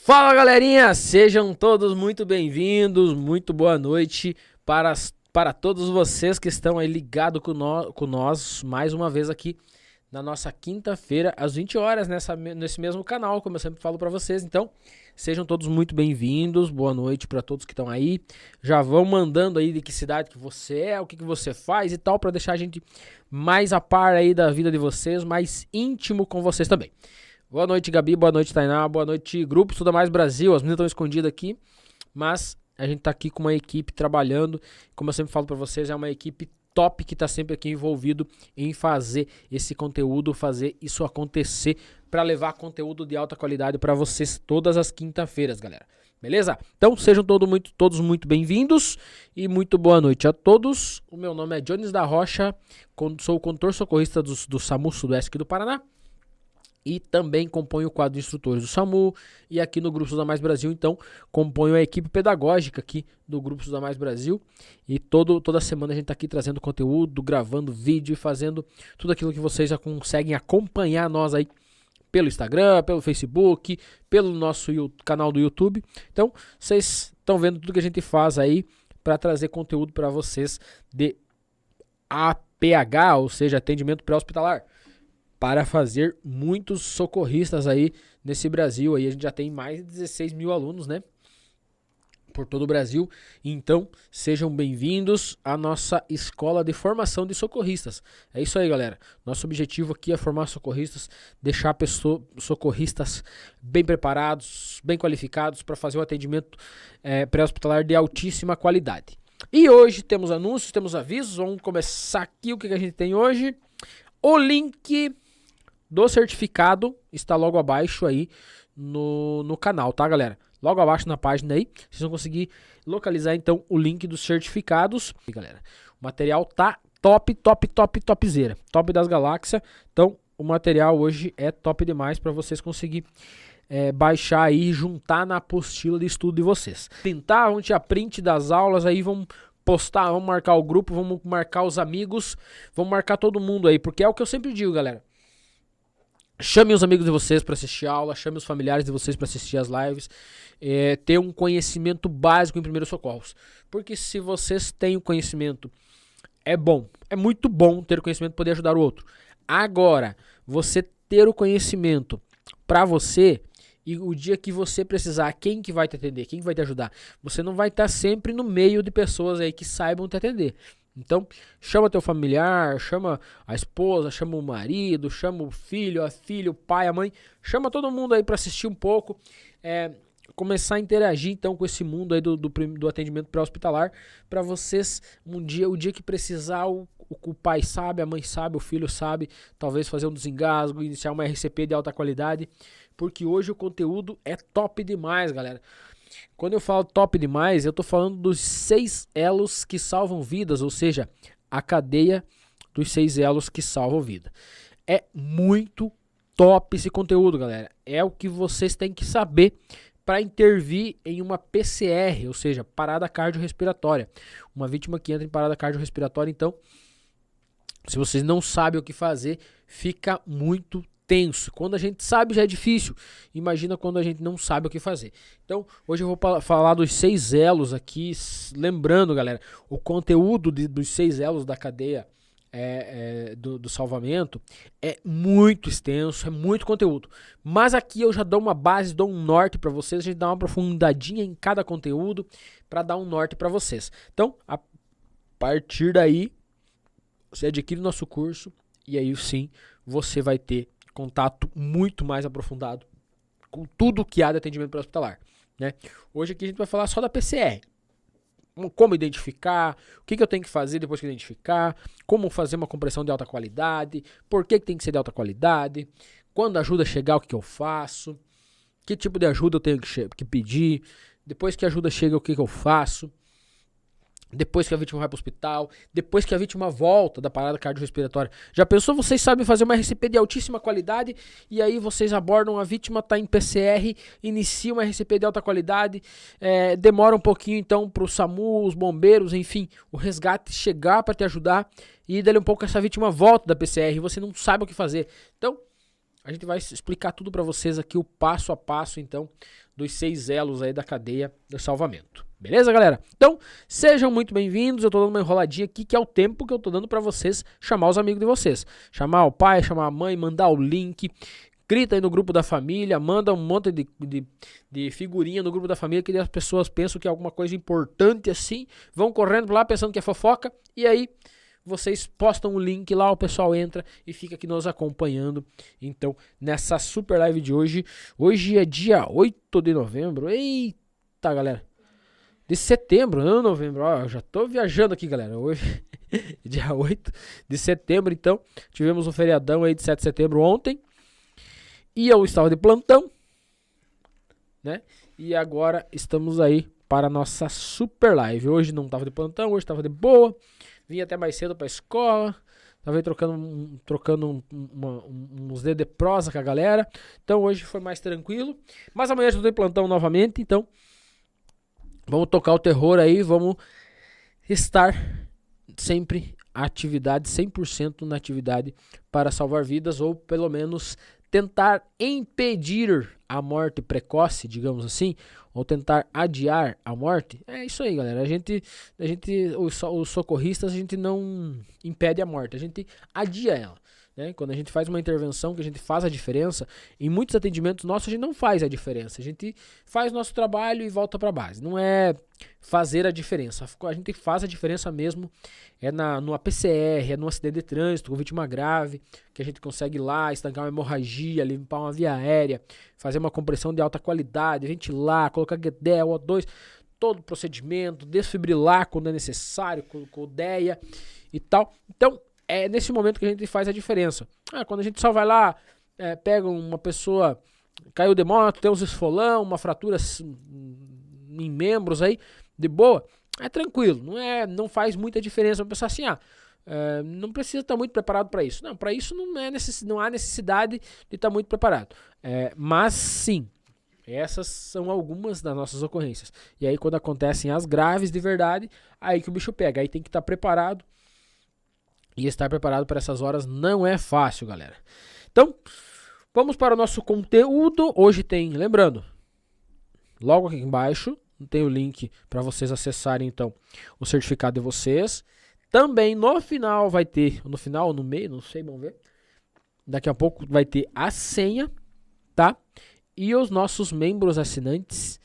Fala galerinha, sejam todos muito bem-vindos, muito boa noite para todos vocês que estão aí ligados com nós mais uma vez aqui na nossa quinta-feira às 20 horas nesse mesmo canal, como eu sempre falo para vocês. Então, sejam todos muito bem-vindos, boa noite para todos que estão aí. Já vão mandando aí de que cidade que você é, o que você faz e tal, para deixar a gente mais a par aí da vida de vocês, mais íntimo com vocês também. Boa noite, Gabi, boa noite, Tainá, boa noite, Grupo Estuda Mais Brasil. As meninas estão escondidas aqui, mas a gente tá aqui com uma equipe trabalhando. Como eu sempre falo pra vocês, é uma equipe top que tá sempre aqui envolvido em fazer esse conteúdo, fazer isso acontecer, pra levar conteúdo de alta qualidade pra vocês todas as quinta-feiras, galera. Beleza? Então sejam todos muito bem-vindos e muito boa noite a todos. O meu nome é Jones da Rocha, sou o condutor socorrista do SAMU Sudoeste aqui do Paraná. E também componho o quadro de instrutores do SAMU. E aqui no Grupo Estuda Mais Brasil, então, componho a equipe pedagógica aqui do Grupo Estuda Mais Brasil. E toda semana a gente tá aqui trazendo conteúdo, gravando vídeo e fazendo tudo aquilo que vocês já conseguem acompanhar nós aí pelo Instagram, pelo Facebook, pelo nosso canal do YouTube. Então, vocês estão vendo tudo que a gente faz aí para trazer conteúdo para vocês de APH, ou seja, atendimento pré-hospitalar, para fazer muitos socorristas aí nesse Brasil. Aí a gente já tem mais de 16 mil alunos, né? Por todo o Brasil. Então, sejam bem-vindos à nossa escola de formação de socorristas. É isso aí, galera. Nosso objetivo aqui é formar socorristas, deixar socorristas bem preparados, bem qualificados para fazer um atendimento pré-hospitalar de altíssima qualidade. E hoje temos anúncios, temos avisos. Vamos começar aqui. O que a gente tem hoje? O link do certificado está logo abaixo aí no canal, tá, galera? Logo abaixo na página aí, vocês vão conseguir localizar então o link dos certificados. E, galera, o material tá topzera, top das galáxias. Então, o material hoje é top demais para vocês conseguir baixar aí e juntar na apostila de estudo de vocês. Vamos tirar print das aulas aí, vamos postar, vamos marcar o grupo, vamos marcar os amigos, vamos marcar todo mundo aí, porque é o que eu sempre digo, galera. Chame os amigos de vocês para assistir a aula, chame os familiares de vocês para assistir as lives, ter um conhecimento básico em primeiros socorros. Porque se vocês têm o conhecimento, é bom, é muito bom ter o conhecimento para poder ajudar o outro. Agora, você ter o conhecimento para você, e o dia que você precisar, quem que vai te atender, quem que vai te ajudar? Você não vai estar sempre no meio de pessoas aí que saibam te atender. Então, chama teu familiar, chama a esposa, chama o marido, chama o filho, a filha, o pai, a mãe. Chama todo mundo aí para assistir um pouco, começar a interagir então com esse mundo aí do atendimento pré-hospitalar, para vocês, o dia que precisar, o pai sabe, a mãe sabe, o filho sabe, talvez fazer um desengasgo, iniciar uma RCP de alta qualidade, porque hoje o conteúdo é top demais, galera. Quando eu falo top demais, eu tô falando dos 6 elos que salvam vidas, ou seja, a cadeia dos 6 elos que salvam vida. É muito top esse conteúdo, galera. É o que vocês têm que saber para intervir em uma PCR, ou seja, parada cardiorrespiratória. Uma vítima que entra em parada cardiorrespiratória, então, se vocês não sabem o que fazer, fica muito tenso. Quando a gente sabe já é difícil, imagina quando a gente não sabe o que fazer. Então, hoje eu vou falar dos 6 elos aqui, lembrando, galera, o conteúdo dos 6 elos da cadeia do salvamento é muito extenso, é muito conteúdo. Mas aqui eu já dou uma base, dou um norte para vocês, a gente dá uma aprofundadinha em cada conteúdo para dar um norte para vocês. Então, a partir daí, você adquire o nosso curso e aí sim, você vai ter contato muito mais aprofundado com tudo que há de atendimento pré-hospitalar, né? Hoje aqui a gente vai falar só da PCR. Como identificar, o que eu tenho que fazer depois que identificar, como fazer uma compressão de alta qualidade, por que tem que ser de alta qualidade, quando a ajuda chegar, o que eu faço, que tipo de ajuda eu tenho que pedir, depois que a ajuda chega, o que eu faço, depois que a vítima vai para o hospital, depois que a vítima volta da parada cardiorrespiratória. Já pensou, vocês sabem fazer uma RCP de altíssima qualidade e aí vocês abordam a vítima, está em PCR, inicia uma RCP de alta qualidade, demora um pouquinho então para o SAMU, os bombeiros, enfim, o resgate chegar para te ajudar e dali um pouco essa vítima volta da PCR e você não sabe o que fazer. Então, a gente vai explicar tudo para vocês aqui, o passo a passo, então, dos 6 elos aí da cadeia do salvamento. Beleza, galera? Então, sejam muito bem-vindos. Eu tô dando uma enroladinha aqui, que é o tempo que eu tô dando para vocês chamar os amigos de vocês. Chamar o pai, chamar a mãe, mandar o link. Grita aí no grupo da família, manda um monte de figurinha no grupo da família, que as pessoas pensam que é alguma coisa importante assim, vão correndo lá pensando que é fofoca, e aí vocês postam o link lá, o pessoal entra e fica aqui nos acompanhando. Então, nessa super live de hoje, hoje é dia 8 de novembro, eita galera, de setembro, não novembro, ó, eu já tô viajando aqui galera, hoje dia 8 de setembro, então, tivemos um feriadão aí de 7 de setembro ontem, e eu estava de plantão, né? E agora estamos aí para a nossa super live. Hoje não estava de plantão, hoje estava de boa. Vim até mais cedo para a escola. Estava aí trocando uns dedos de prosa com a galera. Então hoje foi mais tranquilo. Mas amanhã já estou de plantão novamente. Então vamos tocar o terror aí. Vamos estar sempre atividade, 100% na atividade para salvar vidas, ou pelo menos tentar impedir a morte precoce, digamos assim, ou tentar adiar a morte. É isso aí, galera. Os socorristas, a gente não impede a morte, a gente adia ela, né? Quando a gente faz uma intervenção, que a gente faz a diferença, em muitos atendimentos nossos a gente não faz a diferença, a gente faz nosso trabalho e volta para base. Não é fazer a diferença, a gente faz a diferença mesmo, é no APCR, é no acidente de trânsito com vítima grave, que a gente consegue ir lá, estancar uma hemorragia, limpar uma via aérea, fazer uma compressão de alta qualidade, ventilar, colocar GDEL, O2, todo o procedimento, desfibrilar quando é necessário, com DEA e tal. Então, é nesse momento que a gente faz a diferença. Quando a gente só vai lá, pega uma pessoa, caiu de moto, tem uns esfolão, uma fratura em membros aí, de boa, é tranquilo, não faz muita diferença. Vamos pensar assim, não precisa estar muito preparado para isso. Não, para isso não há necessidade de estar muito preparado. Mas sim, essas são algumas das nossas ocorrências. E aí quando acontecem as graves de verdade, aí que o bicho pega, aí tem que estar preparado. E estar preparado para essas horas não é fácil, galera. Então, vamos para o nosso conteúdo. Hoje tem, lembrando, logo aqui embaixo, tem o link para vocês acessarem, então, o certificado de vocês. Também no final vai ter, no final ou no meio, não sei, vamos ver. Daqui a pouco vai ter a senha, tá? E os nossos membros assinantes,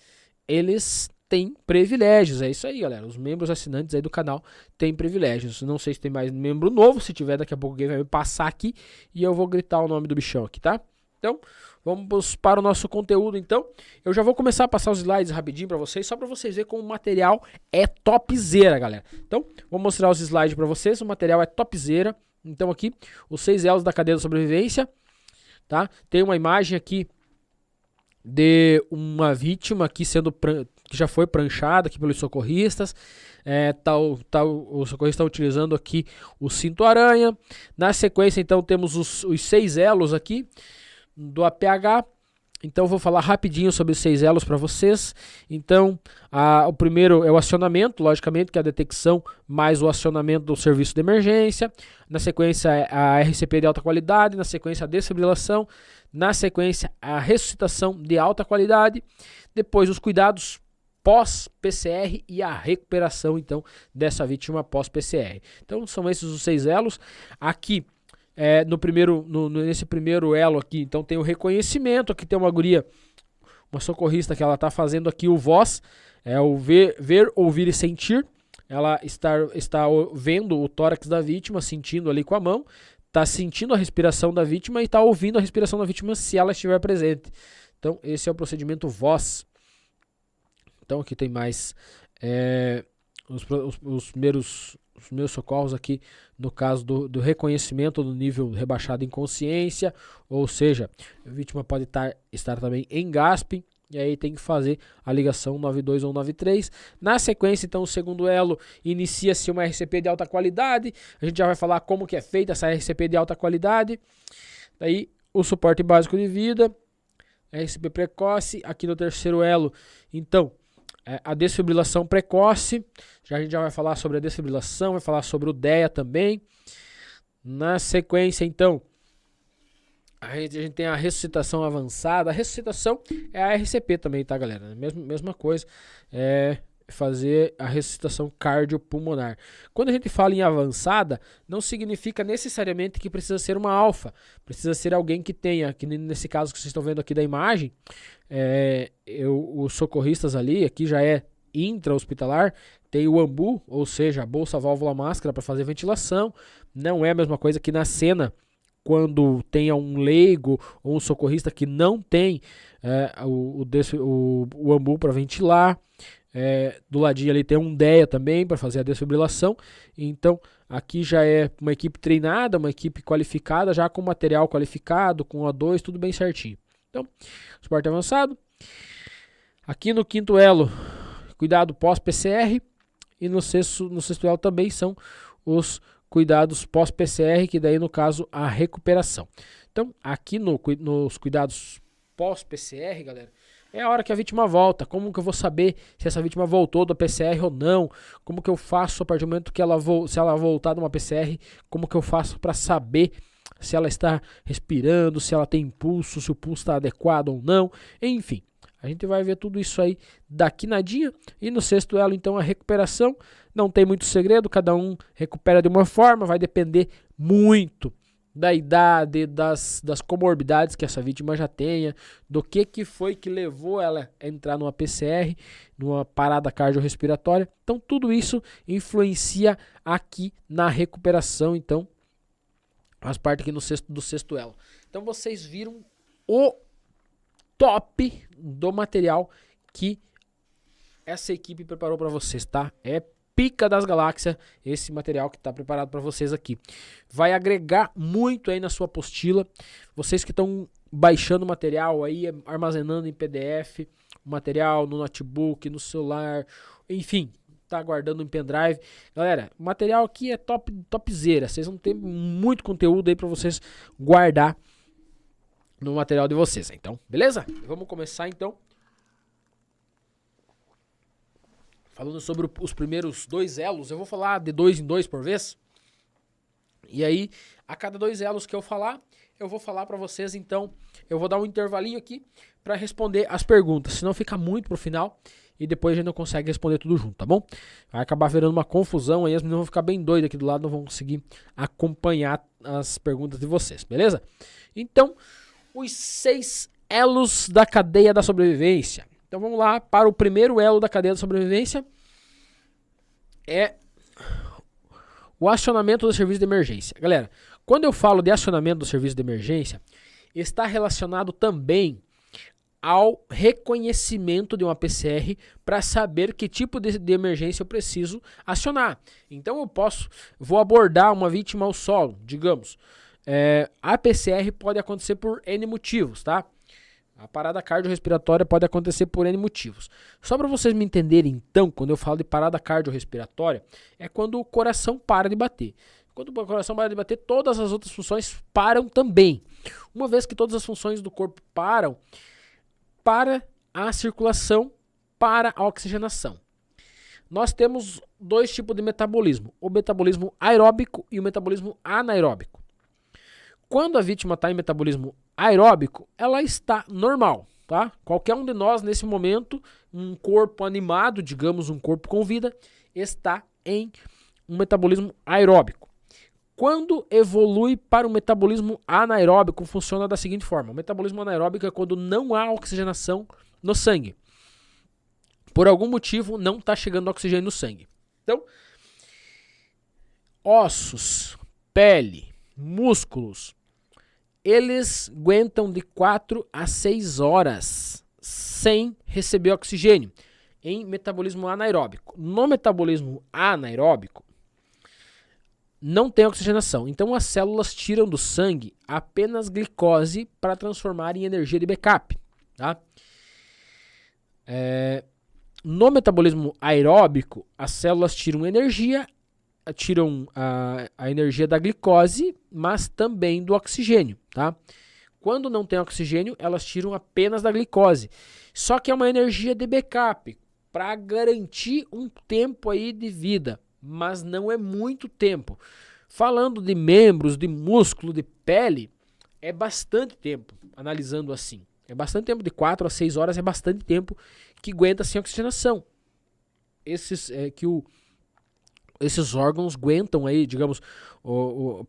eles têm privilégios. É isso aí, galera. Os membros assinantes aí do canal têm privilégios. Não sei se tem mais membro novo. Se tiver, daqui a pouco alguém vai me passar aqui e eu vou gritar o nome do bichão aqui, tá? Então, vamos para o nosso conteúdo, então. Eu já vou começar a passar os slides rapidinho para vocês, só para vocês verem como o material é topzera, galera. Então, vou mostrar os slides para vocês. O material é topzera. Então, aqui, os 6 elos da cadeia da sobrevivência, tá? Tem uma imagem aqui de uma vítima aqui que já foi pranchada aqui pelos socorristas. O socorrista está utilizando aqui o cinto aranha. Na sequência, então, temos os 6 elos aqui do APH. Então, vou falar rapidinho sobre os 6 elos para vocês. Então, o primeiro é o acionamento, logicamente, que é a detecção mais o acionamento do serviço de emergência. Na sequência, a RCP de alta qualidade. Na sequência, a desfibrilação. Na sequência, a ressuscitação de alta qualidade. Depois, os cuidados pós-PCR e a recuperação, então, dessa vítima pós-PCR. Então, são esses os 6 elos. Aqui, nesse primeiro elo aqui, então, tem o reconhecimento. Aqui tem uma guria, uma socorrista, que ela está fazendo aqui o voz, o ver, ouvir e sentir. Ela está vendo o tórax da vítima, sentindo ali com a mão, está sentindo a respiração da vítima e está ouvindo a respiração da vítima se ela estiver presente. Então, esse é o procedimento voz. Então, aqui tem mais os primeiros socorros aqui, no caso do reconhecimento do nível rebaixado em consciência, ou seja, a vítima pode estar também em gasping, e aí tem que fazer a ligação 92 ou 93. Na sequência, então, o segundo elo, inicia-se uma RCP de alta qualidade. A gente já vai falar como que é feita essa RCP de alta qualidade. Daí, o suporte básico de vida, RCP precoce. Aqui no terceiro elo, então, a desfibrilação precoce. A gente já vai falar sobre a desfibrilação, vai falar sobre o DEA também. Na sequência, então, A gente tem a ressuscitação avançada. A ressuscitação é a RCP também, tá, galera? Mesma coisa. É fazer a ressuscitação cardiopulmonar. Quando a gente fala em avançada, não significa necessariamente que precisa ser uma alfa. Precisa ser alguém que tenha, que nesse caso que vocês estão vendo aqui da imagem, os socorristas ali, aqui já é intra-hospitalar, tem o AMBU, ou seja, a bolsa, válvula, máscara para fazer ventilação. Não é a mesma coisa que na cena, quando tenha um leigo ou um socorrista que não tem o AMBU para ventilar. Do ladinho ali tem um DEA também para fazer a desfibrilação. Então aqui já é uma equipe treinada, uma equipe qualificada, já com material qualificado, com O2, tudo bem certinho. Então, suporte avançado. Aqui no quinto elo, cuidado pós-PCR. E no sexto elo também são os cuidados pós-PCR, que daí no caso a recuperação. Então aqui nos cuidados pós-PCR, galera, é a hora que a vítima volta. Como que eu vou saber se essa vítima voltou da PCR ou não? Como que eu faço a partir do momento que se ela voltar de uma PCR? Como que eu faço para saber se ela está respirando, se ela tem pulso, se o pulso está adequado ou não? Enfim, a gente vai ver tudo isso aí daqui nadinha. E no sexto elo, então, a recuperação. Não tem muito segredo, cada um recupera de uma forma, vai depender muito da idade, das comorbidades que essa vítima já tenha, do que foi que levou ela a entrar numa PCR, numa parada cardiorrespiratória. Então tudo isso influencia aqui na recuperação, então faz parte aqui do sexto elo. Então vocês viram o top do material que essa equipe preparou para vocês, tá? É pica das galáxias esse material que está preparado para vocês aqui. Vai agregar muito aí na sua apostila. Vocês que estão baixando o material aí, armazenando em PDF, o material no notebook, no celular, enfim, tá guardando em pendrive. Galera, o material aqui é topzera. Vocês vão ter muito conteúdo aí para vocês guardar no material de vocês. Então, beleza? Vamos começar então. Falando sobre os primeiros 2 elos, eu vou falar de 2 em 2 por vez. E aí, a cada 2 elos que eu falar, eu vou falar para vocês, então, eu vou dar um intervalinho aqui para responder as perguntas, senão fica muito pro final e depois a gente não consegue responder tudo junto, tá bom? Vai acabar virando uma confusão, aí as meninas vão ficar bem doidas aqui do lado, não vão conseguir acompanhar as perguntas de vocês, beleza? Então, os 6 elos da cadeia da sobrevivência. Então vamos lá para o primeiro elo da cadeia da sobrevivência. É o acionamento do serviço de emergência. Galera, quando eu falo de acionamento do serviço de emergência, está relacionado também ao reconhecimento de uma PCR para saber que tipo de emergência eu preciso acionar. Então eu vou abordar uma vítima ao solo, digamos. A PCR pode acontecer por N motivos, tá? A parada cardiorrespiratória pode acontecer por N motivos. Só para vocês me entenderem, então, quando eu falo de parada cardiorrespiratória, é quando o coração para de bater. Quando o coração para de bater, todas as outras funções param também. Uma vez que todas as funções do corpo param, para a circulação, para a oxigenação. Nós temos 2 tipos de metabolismo, o metabolismo aeróbico e o metabolismo anaeróbico. Quando a vítima está em metabolismo aeróbico, ela está normal, tá? Qualquer um de nós, nesse momento, um corpo animado, digamos, um corpo com vida, está em um metabolismo aeróbico. Quando evolui para o metabolismo anaeróbico, funciona da seguinte forma. O metabolismo anaeróbico é quando não há oxigenação no sangue. Por algum motivo, não está chegando oxigênio no sangue. Então, ossos, pele, músculos, eles aguentam de 4 a 6 horas sem receber oxigênio em metabolismo anaeróbico. No metabolismo anaeróbico, não tem oxigenação. Então as células tiram do sangue apenas glicose para transformar em energia de backup. Tá? No metabolismo aeróbico, as células tiram energia, tiram a energia da glicose, mas também do oxigênio, tá? Quando não tem oxigênio, elas tiram apenas da glicose. Só que é uma energia de backup para garantir um tempo aí de vida, mas não é muito tempo. Falando de membros, de músculo, de pele, é bastante tempo, analisando assim. É bastante tempo, de 4 a 6 horas é bastante tempo que aguenta sem oxigenação. Esses órgãos aguentam aí, digamos,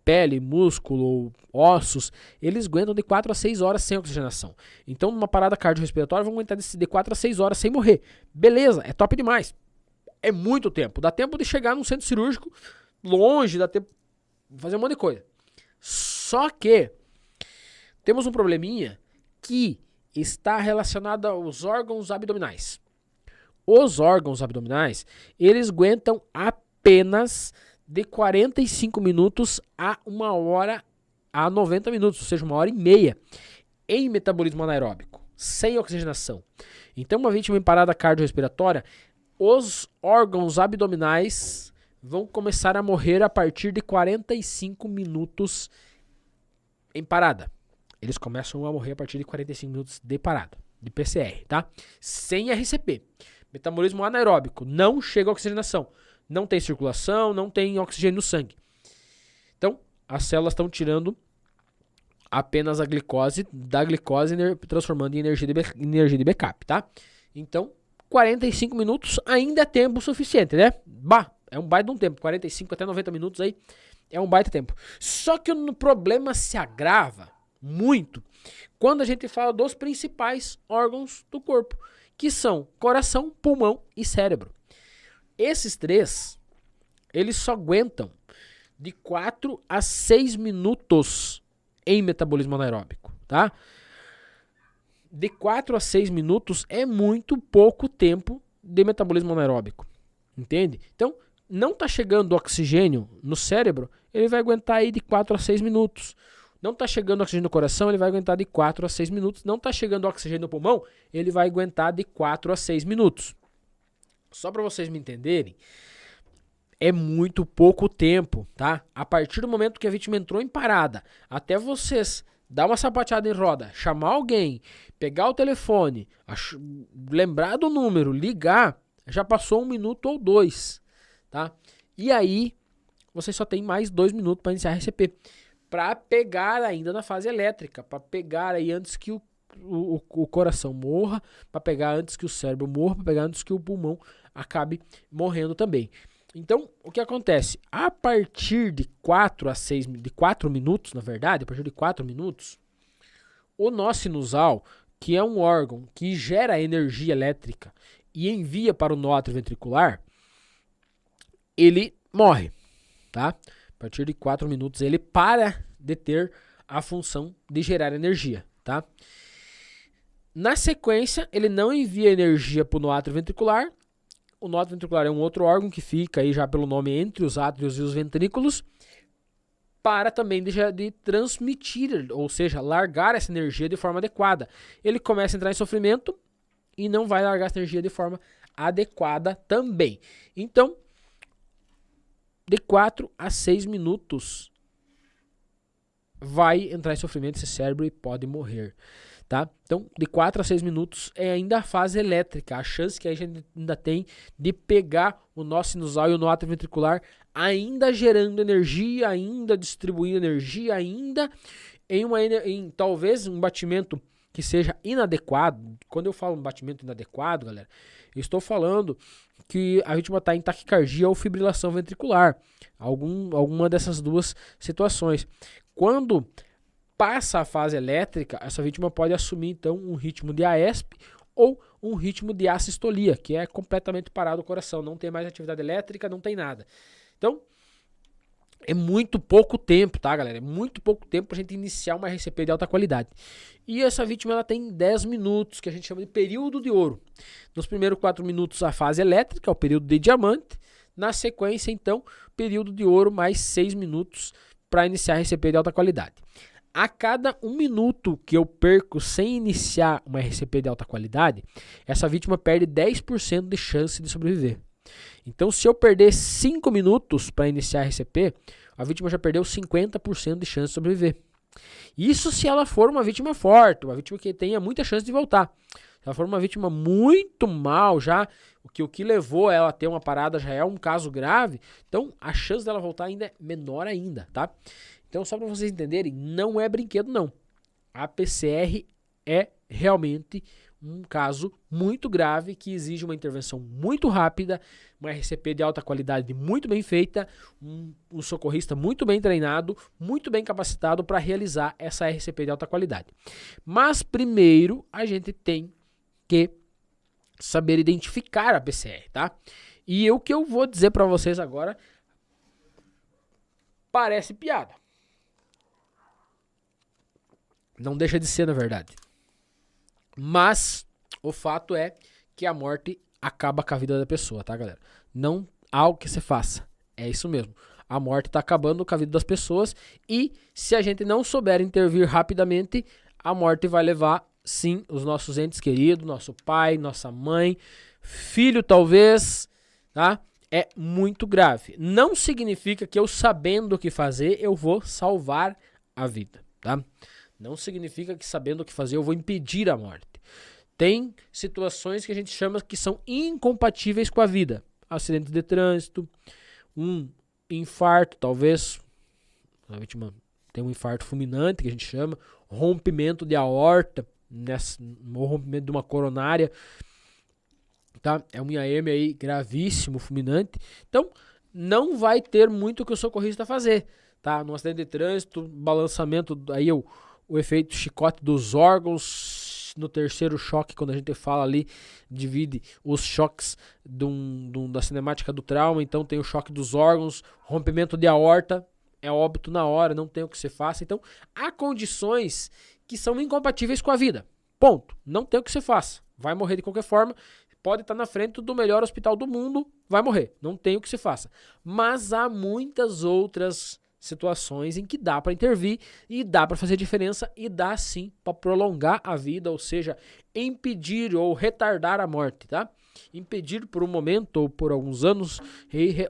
pele, músculo, ossos, eles aguentam de 4 a 6 horas sem oxigenação. Então, numa parada cardiorrespiratória, vão aguentar de 4 a 6 horas sem morrer. Beleza, é top demais. É muito tempo. Dá tempo de chegar num centro cirúrgico longe, dá tempo de fazer um monte de coisa. Só que temos um probleminha que está relacionado aos órgãos abdominais. Os órgãos abdominais, eles aguentam apenas de 45 minutos a 1 hora a 90 minutos, ou seja, 1h30 em metabolismo anaeróbico, sem oxigenação. Então, uma vítima em parada cardiorrespiratória, os órgãos abdominais vão começar a morrer a partir de 45 minutos em parada. Eles começam a morrer a partir de 45 minutos de parada, de PCR, tá? Sem RCP. Metabolismo anaeróbico, não chega a oxigenação. Não tem circulação, não tem oxigênio no sangue. Então, as células estão tirando apenas a glicose, da glicose transformando em energia de backup, tá? Então, 45 minutos ainda é tempo suficiente, né? É um baita de um tempo, 45 até 90 minutos aí é um baita tempo. Só que o problema se agrava muito quando a gente fala dos principais órgãos do corpo, que são coração, pulmão e cérebro. Esses três, eles só aguentam de 4 a 6 minutos em metabolismo anaeróbico, tá? De 4 a 6 minutos é muito pouco tempo de metabolismo anaeróbico, entende? Então, não está chegando oxigênio no cérebro, ele vai aguentar aí de 4 a 6 minutos. Não está chegando oxigênio no coração, ele vai aguentar de 4 a 6 minutos. Não está chegando oxigênio no pulmão, ele vai aguentar de 4 a 6 minutos. Só para vocês me entenderem, é muito pouco tempo, tá? A partir do momento que a vítima entrou em parada, até vocês dar uma sapateada em roda, chamar alguém, pegar o telefone, lembrar do número, ligar, já passou 1 minuto ou 2, tá? E aí, você só tem mais 2 minutos para iniciar a RCP. Para pegar ainda na fase elétrica, para pegar aí antes que o coração morra, para pegar antes que o cérebro morra, para pegar antes que o pulmão acabe morrendo também. Então, o que acontece? A partir de 4 minutos, na verdade, a partir de 4 minutos, o nó sinusal, que é um órgão que gera energia elétrica e envia para o nó atrioventricular, ele morre, tá? A partir de 4 minutos ele para de ter a função de gerar energia, tá? Na sequência, ele não envia energia para o nó atrioventricular. O nó atrioventricular é um outro órgão que fica aí já pelo nome entre os átrios e os ventrículos, para também de transmitir, ou seja, largar essa energia de forma adequada. Ele começa a entrar em sofrimento e não vai largar essa energia de forma adequada também. Então, de 4 a 6 minutos vai entrar em sofrimento esse cérebro e pode morrer, tá? Então, de 4 a 6 minutos é ainda a fase elétrica, a chance que a gente ainda tem de pegar o nó sinusal e o nó atrioventricular ainda gerando energia, ainda distribuindo energia, ainda em talvez um batimento que seja inadequado. Quando eu falo um batimento inadequado, galera, eu estou falando que a vítima está em taquicardia ou fibrilação ventricular. Alguma dessas duas situações. Quando passa a fase elétrica, essa vítima pode assumir então um ritmo de AESP ou um ritmo de assistolia, que é completamente parado o coração, não tem mais atividade elétrica, não tem nada. Então, é muito pouco tempo, tá, galera? É muito pouco tempo pra gente iniciar uma RCP de alta qualidade. E essa vítima, ela tem 10 minutos, que a gente chama de período de ouro. Nos primeiros 4 minutos, a fase elétrica, o período de diamante. Na sequência, então, período de ouro mais 6 minutos para iniciar a RCP de alta qualidade. A cada 1 minuto que eu perco sem iniciar uma RCP de alta qualidade, essa vítima perde 10% de chance de sobreviver. Então, se eu perder 5 minutos para iniciar a RCP, a vítima já perdeu 50% de chance de sobreviver. Isso se ela for uma vítima forte, uma vítima que tenha muita chance de voltar. Se ela for uma vítima muito mal, já o que levou ela a ter uma parada já é um caso grave, então a chance dela voltar ainda é menor ainda, tá? Então, só para vocês entenderem, não é brinquedo não. A PCR é realmente um caso muito grave que exige uma intervenção muito rápida, uma RCP de alta qualidade muito bem feita, um socorrista muito bem treinado, muito bem capacitado para realizar essa RCP de alta qualidade. Mas primeiro a gente tem que saber identificar a PCR, tá? E o que eu vou dizer para vocês agora parece piada. Não deixa de ser, na verdade. Mas o fato é que a morte acaba com a vida da pessoa, tá, galera? Não há o que se faça. É isso mesmo. A morte está acabando com a vida das pessoas e se a gente não souber intervir rapidamente, a morte vai levar, sim, os nossos entes queridos, nosso pai, nossa mãe, filho talvez, tá? É muito grave. Não significa que eu sabendo o que fazer, eu vou salvar a vida, tá? Não significa que sabendo o que fazer eu vou impedir a morte. Tem situações que a gente chama que são incompatíveis com a vida. Acidente de trânsito, um infarto, talvez. A vítima tem um infarto fulminante, que a gente chama. Rompimento de aorta, ou rompimento de uma coronária. Tá? É um IAM aí gravíssimo, fulminante. Então, não vai ter muito o que o socorrista fazer. Tá? No acidente de trânsito, balançamento, aí o efeito chicote dos órgãos, no terceiro choque, quando a gente fala ali, divide os choques da cinemática do trauma, então tem o choque dos órgãos, rompimento de aorta, é óbito na hora, não tem o que se faça, então há condições que são incompatíveis com a vida, ponto, não tem o que se faça, vai morrer de qualquer forma, pode estar na frente do melhor hospital do mundo, vai morrer, não tem o que se faça, mas há muitas outras situações em que dá para intervir e dá para fazer diferença e dá sim para prolongar a vida, ou seja, impedir ou retardar a morte, tá? Impedir por um momento ou por alguns anos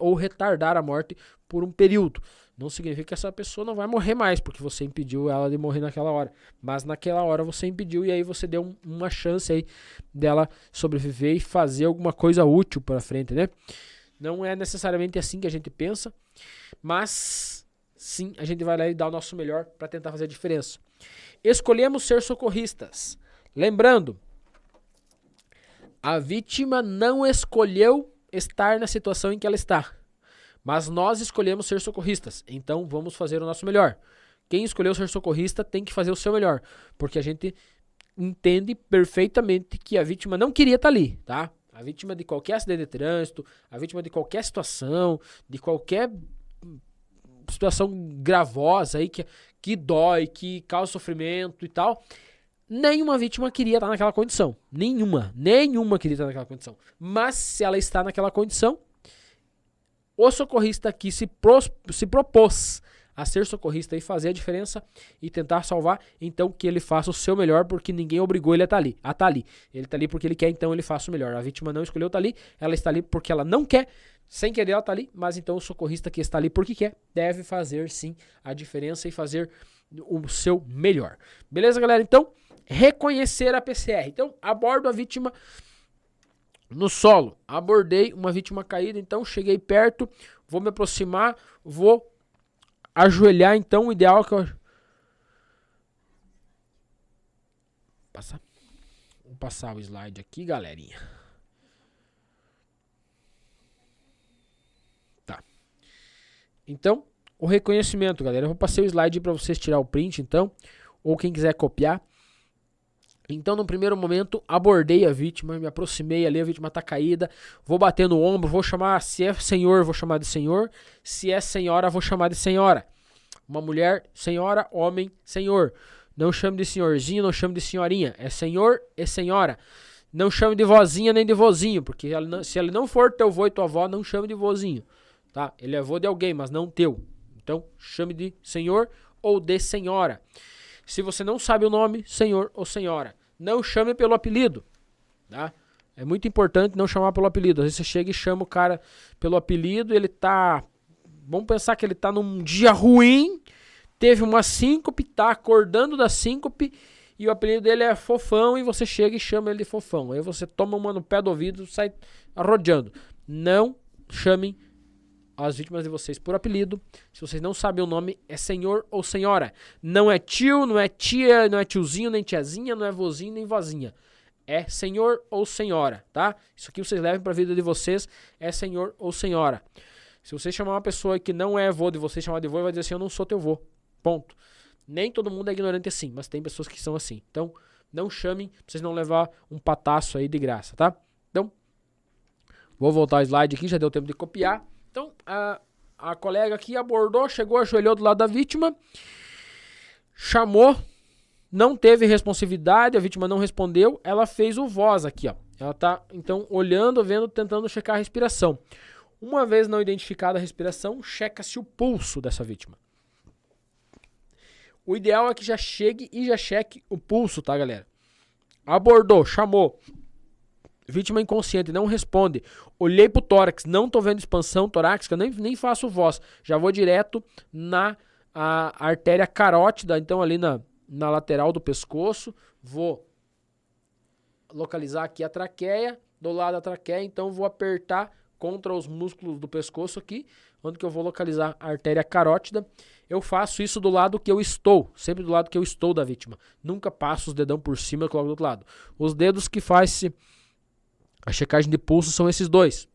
ou retardar a morte por um período. Não significa que essa pessoa não vai morrer mais porque você impediu ela de morrer naquela hora, mas naquela hora você impediu e aí você deu uma chance aí dela sobreviver e fazer alguma coisa útil para frente, né? Não é necessariamente assim que a gente pensa, mas sim, a gente vai lá e dá o nosso melhor para tentar fazer a diferença. Escolhemos ser socorristas. Lembrando, a vítima não escolheu estar na situação em que ela está, mas nós escolhemos ser socorristas. Então vamos fazer o nosso melhor. Quem escolheu ser socorrista tem que fazer o seu melhor, porque a gente entende perfeitamente que a vítima não queria estar ali, tá? A vítima de qualquer acidente de trânsito, a vítima de qualquer situação, de qualquer situação gravosa aí que dói, que causa sofrimento e tal, nenhuma vítima queria estar naquela condição. Nenhuma queria estar naquela condição. Mas se ela está naquela condição, o socorrista aqui se propôs a ser socorrista e fazer a diferença e tentar salvar, então que ele faça o seu melhor, porque ninguém obrigou ele a estar ali. Ele está ali porque ele quer, então ele faça o melhor. A vítima não escolheu estar ali, ela está ali porque ela não quer, sem querer ela está ali, mas então o socorrista que está ali porque quer, deve fazer sim a diferença e fazer o seu melhor. Beleza, galera? Então, reconhecer a PCR. Então, abordo a vítima no solo. Abordei uma vítima caída, então cheguei perto, vou me aproximar, vou ajoelhar, então o ideal é que eu... Vou passar o slide aqui, galerinha. Tá. Então, o reconhecimento, galera. Eu vou passar o slide para vocês tirar o print, então, ou quem quiser copiar. Então, no primeiro momento, abordei a vítima, me aproximei ali, a vítima tá caída, vou bater no ombro, vou chamar, se é senhor, vou chamar de senhor, se é senhora, vou chamar de senhora. Uma mulher, senhora, homem, senhor. Não chame de senhorzinho, não chame de senhorinha, é senhor e senhora. Não chame de vozinha nem de vozinho, porque se ele não for teu vô e tua avó, não chame de vozinho, tá? Ele é vô de alguém, mas não teu. Então, chame de senhor ou de senhora. Se você não sabe o nome, senhor ou senhora, não chame pelo apelido, tá? É muito importante não chamar pelo apelido. Às vezes você chega e chama o cara pelo apelido e ele tá... Vamos pensar que ele tá num dia ruim, teve uma síncope, tá acordando da síncope e o apelido dele é Fofão e você chega e chama ele de Fofão. Aí você toma uma no pé do ouvido e sai rodeando. Não chamem as vítimas de vocês por apelido. Se vocês não sabem o nome, é senhor ou senhora. Não é tio, não é tia, não é tiozinho, nem tiazinha, não é vozinho, nem vozinha. É senhor ou senhora, tá? Isso aqui vocês levem pra vida de vocês, é senhor ou senhora. Se você chamar uma pessoa que não é vô de você, chamar de vô, vai dizer assim, eu não sou teu vô. Ponto. Nem todo mundo é ignorante assim, mas tem pessoas que são assim. Então, não chamem pra vocês não levar um pataço aí de graça, tá? Então, vou voltar ao slide aqui, já deu tempo de copiar. Então, a colega aqui abordou, chegou, ajoelhou do lado da vítima, chamou, não teve responsividade, a vítima não respondeu, ela fez o voz aqui, ó. Ela tá, então, olhando, vendo, tentando checar a respiração. Uma vez não identificada a respiração, checa-se o pulso dessa vítima. O ideal é que já chegue e já cheque o pulso, tá, galera? Abordou, chamou. Vítima inconsciente, não responde. Olhei pro tórax, não tô vendo expansão torácica, nem faço voz. Já vou direto na artéria carótida, então ali na lateral do pescoço. Vou localizar aqui a traqueia, do lado da traqueia, então vou apertar contra os músculos do pescoço aqui, onde que eu vou localizar a artéria carótida. Eu faço isso do lado que eu estou, sempre do lado que eu estou da vítima. Nunca passo os dedão por cima e coloco do outro lado. Os dedos que faz a checagem de pulso são esses dois.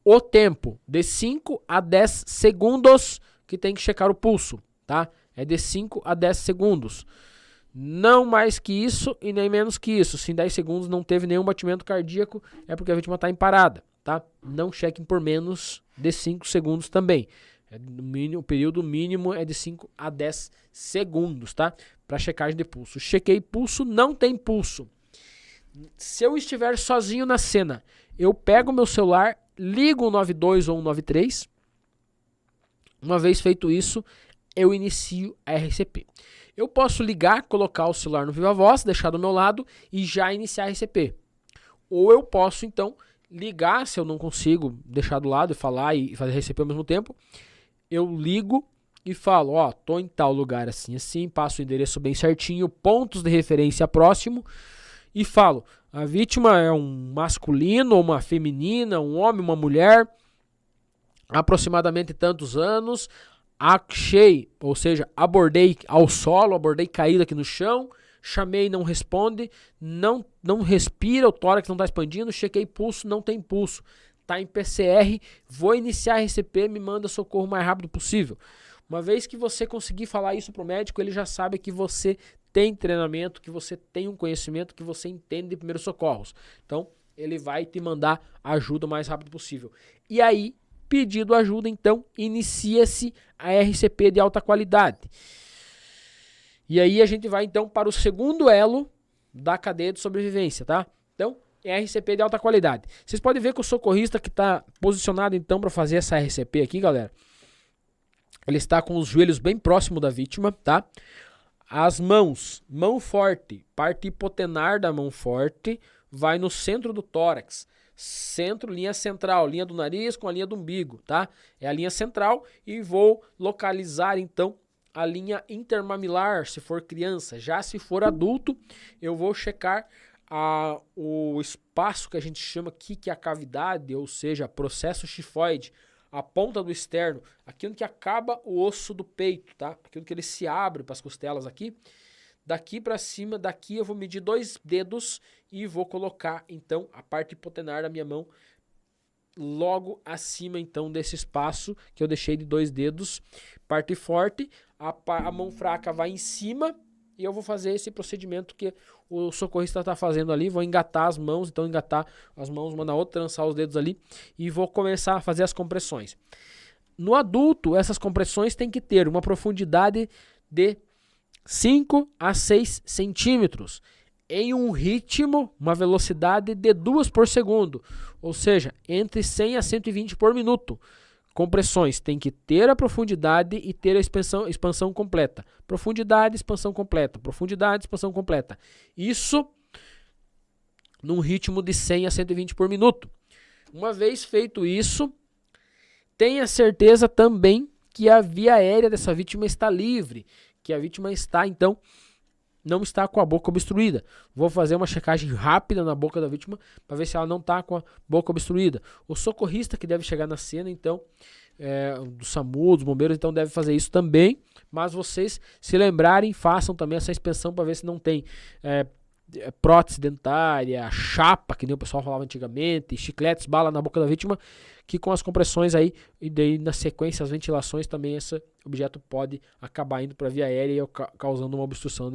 O tempo de 5 a 10 segundos que tem que checar o pulso, tá? É de 5 a 10 segundos. Não mais que isso e nem menos que isso. Se em 10 segundos não teve nenhum batimento cardíaco, é porque a vítima está em parada, tá? Não chequem por menos de 5 segundos também. O período mínimo é de 5 a 10 segundos, tá? Para checagem de pulso. Chequei pulso, não tem pulso. Se eu estiver sozinho na cena, eu pego meu celular, ligo o 92 ou o 93. Uma vez feito isso, eu inicio a RCP. Eu posso ligar, colocar o celular no Viva Voz, deixar do meu lado e já iniciar a RCP. Ou eu posso, então, ligar, se eu não consigo deixar do lado e falar e fazer RCP ao mesmo tempo, eu ligo e falo, ó, tô em tal lugar assim, assim, passo o endereço bem certinho, pontos de referência próximo, e falo, a vítima é um masculino, uma feminina, um homem, uma mulher, aproximadamente tantos anos, achei, ou seja, abordei ao solo, abordei caído aqui no chão, chamei, não responde, não respira, o tórax não está expandindo, chequei pulso, não tem pulso, está em PCR, vou iniciar a RCP, me manda socorro o mais rápido possível. Uma vez que você conseguir falar isso para o médico, ele já sabe que você tem treinamento, que você tem um conhecimento, que você entende de primeiros socorros. Então, ele vai te mandar ajuda o mais rápido possível. E aí, pedido ajuda, então, inicia-se a RCP de alta qualidade. E aí a gente vai, então, para o segundo elo da cadeia de sobrevivência, tá? Então, é RCP de alta qualidade. Vocês podem ver que o socorrista que está posicionado, então, para fazer essa RCP aqui, galera, ele está com os joelhos bem próximo da vítima, tá? As mãos, mão forte, parte hipotenar da mão forte, vai no centro do tórax. Centro, linha central, linha do nariz com a linha do umbigo, tá? É a linha central e vou localizar, então, a linha intermamilar, se for criança. Já se for adulto, eu vou checar o espaço que a gente chama aqui, que é a cavidade, ou seja, processo chifoide, a ponta do externo, aqui onde que acaba o osso do peito, tá? Aqui onde que ele se abre para as costelas aqui. Daqui para cima, daqui eu vou medir 2 dedos e vou colocar, então, a parte hipotenar da minha mão logo acima, então, desse espaço que eu deixei de 2 dedos. Parte forte, a mão fraca vai em cima e eu vou fazer esse procedimento que o socorrista está fazendo ali. Vou engatar as mãos, então engatar as mãos uma na outra, trançar os dedos ali e vou começar a fazer as compressões. No adulto, essas compressões têm que ter uma profundidade de 5 a 6 centímetros em um ritmo, uma velocidade de 2 por segundo, ou seja, entre 100 a 120 por minuto. Compressões tem que ter a profundidade e ter a expansão completa. Profundidade, expansão completa. Profundidade, expansão completa. Isso num ritmo de 100 a 120 por minuto. Uma vez feito isso, tenha certeza também que a via aérea dessa vítima está livre, que a vítima está, então, não está com a boca obstruída. Vou fazer uma checagem rápida na boca da vítima para ver se ela não está com a boca obstruída. O socorrista que deve chegar na cena, então, do SAMU, dos bombeiros, então deve fazer isso também. Mas vocês se lembrarem, façam também essa inspeção para ver se não tem prótese dentária, chapa, que nem o pessoal falava antigamente, chicletes, bala na boca da vítima, que com as compressões aí, e daí na sequência as ventilações também, esse objeto pode acabar indo para a via aérea e causando uma obstrução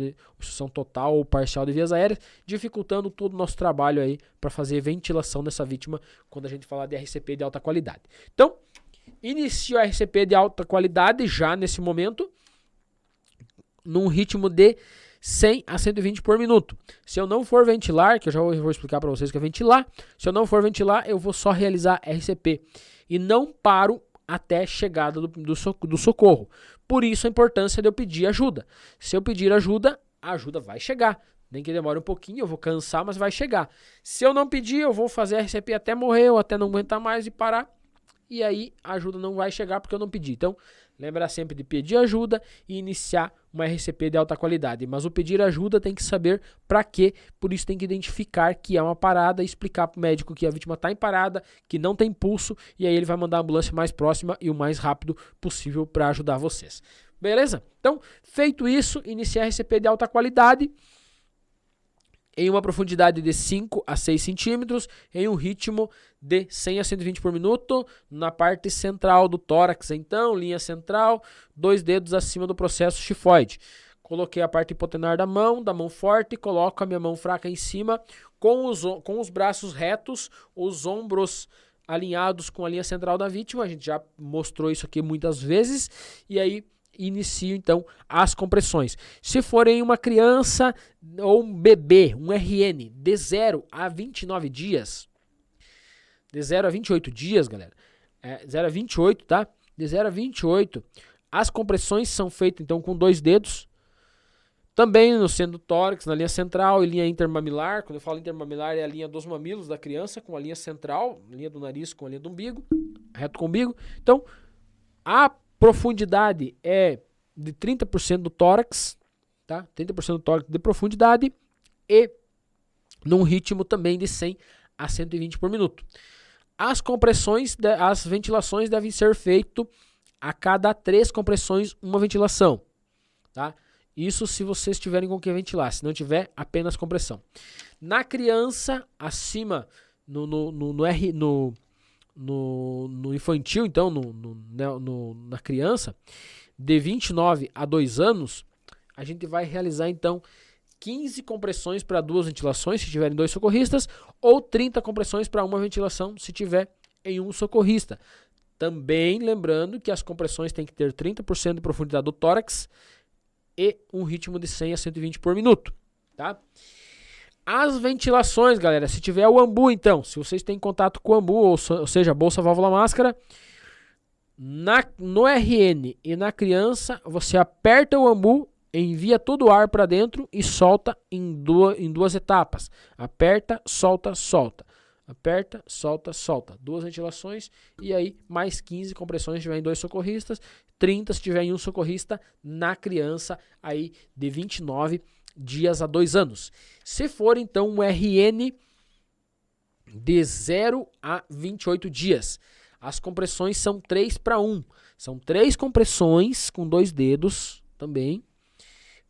total ou parcial de vias aéreas, dificultando todo o nosso trabalho aí para fazer ventilação dessa vítima quando a gente falar de RCP de alta qualidade. Então, inicio a RCP de alta qualidade já nesse momento, num ritmo de 100 a 120 por minuto. Se eu não for ventilar, que eu já vou explicar para vocês o que é ventilar, se eu não for ventilar, eu vou só realizar RCP e não paro até a chegada do socorro. Por isso a importância de eu pedir ajuda. Se eu pedir ajuda, a ajuda vai chegar. Nem que demore um pouquinho, eu vou cansar, mas vai chegar. Se eu não pedir, eu vou fazer RCP até morrer ou até não aguentar mais e parar. E aí a ajuda não vai chegar porque eu não pedi. Então, lembra sempre de pedir ajuda e iniciar uma RCP de alta qualidade. Mas o pedir ajuda tem que saber para quê. Por isso tem que identificar que é uma parada e explicar para o médico que a vítima está em parada, que não tem pulso. E aí ele vai mandar a ambulância mais próxima e o mais rápido possível para ajudar vocês. Beleza? Então, feito isso, iniciar a RCP de alta qualidade em uma profundidade de 5 a 6 centímetros, em um ritmo de 100 a 120 por minuto, na parte central do tórax, então, linha central, 2 dedos acima do processo chifoide. Coloquei a parte hipotenar da mão forte, coloco a minha mão fraca em cima, com os braços retos, os ombros alinhados com a linha central da vítima, a gente já mostrou isso aqui muitas vezes, e aí inicio então as compressões. Se forem uma criança ou um bebê, um RN de 0 a 29 dias, de 0 a 28 dias, galera, 0 a 28, tá? De 0 a 28, as compressões são feitas então com 2 dedos, também no centro do tórax, na linha central e linha intermamilar. Quando eu falo intermamilar é a linha dos mamilos da criança com a linha central, linha do nariz com a linha do umbigo, reto com o umbigo. Então, a profundidade é de 30% do tórax, tá? 30% do tórax de profundidade e num ritmo também de 100 a 120 por minuto. As compressões, as ventilações devem ser feitas a cada 3 compressões, uma ventilação, tá? Isso se vocês tiverem com que ventilar, se não tiver, apenas compressão. Na criança, acima, no infantil, então, na criança, de 29 a 2 anos, a gente vai realizar, então, 15 compressões para 2 ventilações, se tiverem 2 socorristas, ou 30 compressões para uma ventilação, se tiver em um socorrista. Também lembrando que as compressões têm que ter 30% de profundidade do tórax e um ritmo de 100 a 120 por minuto, tá? As ventilações, galera, se tiver o ambu, então, se vocês têm contato com o ambu, ou seja, bolsa, válvula, máscara, no RN e na criança, você aperta o ambu, envia todo o ar para dentro e solta em duas etapas. Aperta, solta, solta. Aperta, solta, solta. 2 ventilações e aí mais 15 compressões se tiver em 2 socorristas, 30 se tiver em um socorrista na criança aí de 29 dias a 2 anos. Se for então um RN de 0 a 28 dias, as compressões são 3 para 1. São 3 compressões com 2 dedos também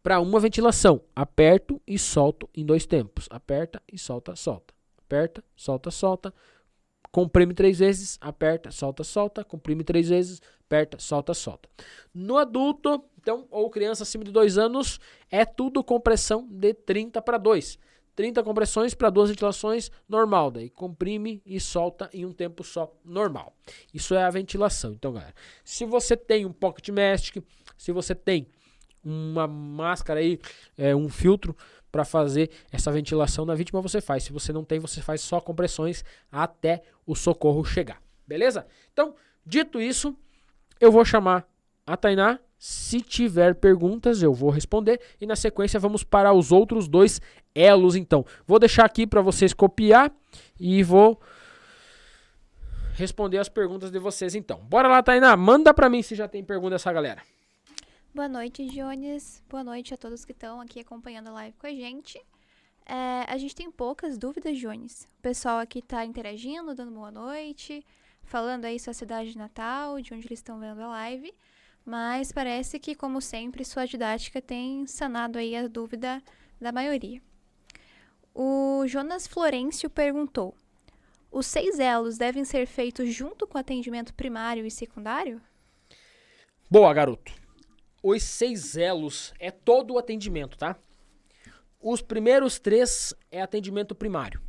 para uma ventilação. Aperto e solto em 2 tempos. Aperta e solta, solta. Aperta, solta, solta. Comprime 3 vezes, aperta, solta, solta. Comprime 3 vezes, aperta, solta, solta. No adulto, então, ou criança acima de 2 anos, é tudo compressão de 30 para 2. 30 compressões para 2 ventilações, normal. Daí comprime e solta em um tempo só, normal. Isso é a ventilação. Então, galera, se você tem um pocket mask, se você tem uma máscara aí, um filtro para fazer essa ventilação na vítima, você faz. Se você não tem, você faz só compressões até o socorro chegar. Beleza? Então, dito isso, eu vou chamar a Tainá. Se tiver perguntas, eu vou responder. E na sequência, vamos para os outros 2 elos, então. Vou deixar aqui para vocês copiar e vou responder as perguntas de vocês, então. Bora lá, Tainá. Manda para mim se já tem pergunta dessa galera. Boa noite, Jones. Boa noite a todos que estão aqui acompanhando a live com a gente. A gente tem poucas dúvidas, Jones. O pessoal aqui está interagindo, dando boa noite. falando aí sua cidade natal, de onde eles estão vendo a live, mas parece que, como sempre, sua didática tem sanado aí a dúvida da maioria. O Jonas Florencio perguntou: os 6 elos devem ser feitos junto com atendimento primário e secundário? Boa, garoto. Os 6 elos é todo o atendimento, tá? Os primeiros 3 é atendimento primário.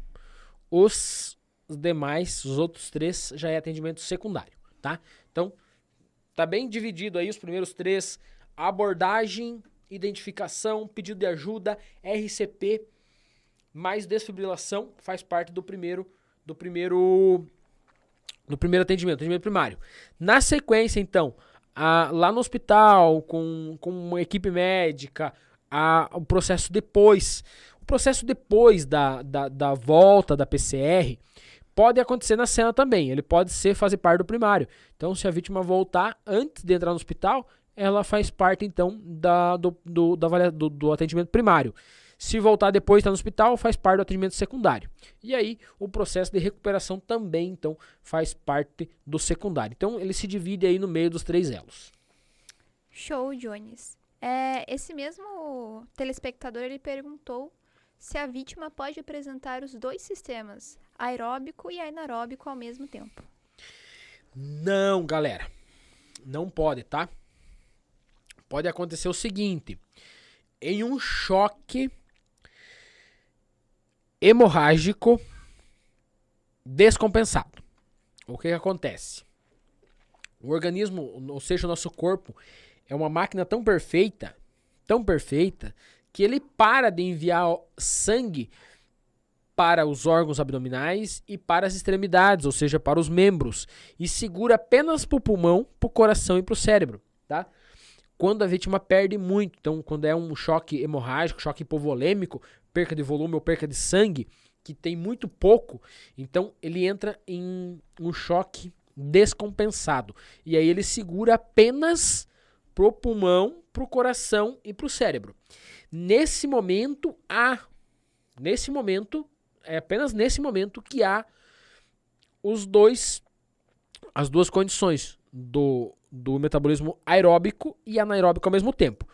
Os demais, os outros 3, já é atendimento secundário, tá? Então, tá bem dividido aí os primeiros 3, abordagem, identificação, pedido de ajuda, RCP, mais desfibrilação, faz parte do primeiro atendimento primário. Na sequência, então, lá no hospital, com uma equipe médica, o processo depois da volta da PCR, pode acontecer na cena também, ele pode fazer parte do primário. Então, se a vítima voltar antes de entrar no hospital, ela faz parte, então, do atendimento primário. Se voltar depois de estar no hospital, faz parte do atendimento secundário. E aí, o processo de recuperação também, então, faz parte do secundário. Então, ele se divide aí no meio dos 3 elos. Show, Jones. Esse mesmo telespectador, ele perguntou se a vítima pode apresentar os 2 sistemas, aeróbico e anaeróbico, ao mesmo tempo. Não, galera. Não pode, tá? Pode acontecer o seguinte: em um choque hemorrágico descompensado, o que acontece? O organismo, ou seja, o nosso corpo, é uma máquina tão perfeita, que ele para de enviar sangue para os órgãos abdominais e para as extremidades, ou seja, para os membros, e segura apenas para o pulmão, para o coração e para o cérebro, tá? Quando a vítima perde muito, então quando é um choque hemorrágico, choque hipovolêmico, perca de volume ou perca de sangue, que tem muito pouco, então ele entra em um choque descompensado. E aí ele segura apenas pro pulmão, pro coração e pro cérebro. Nesse momento, é apenas nesse momento que há as duas condições do metabolismo aeróbico e anaeróbico ao mesmo tempo.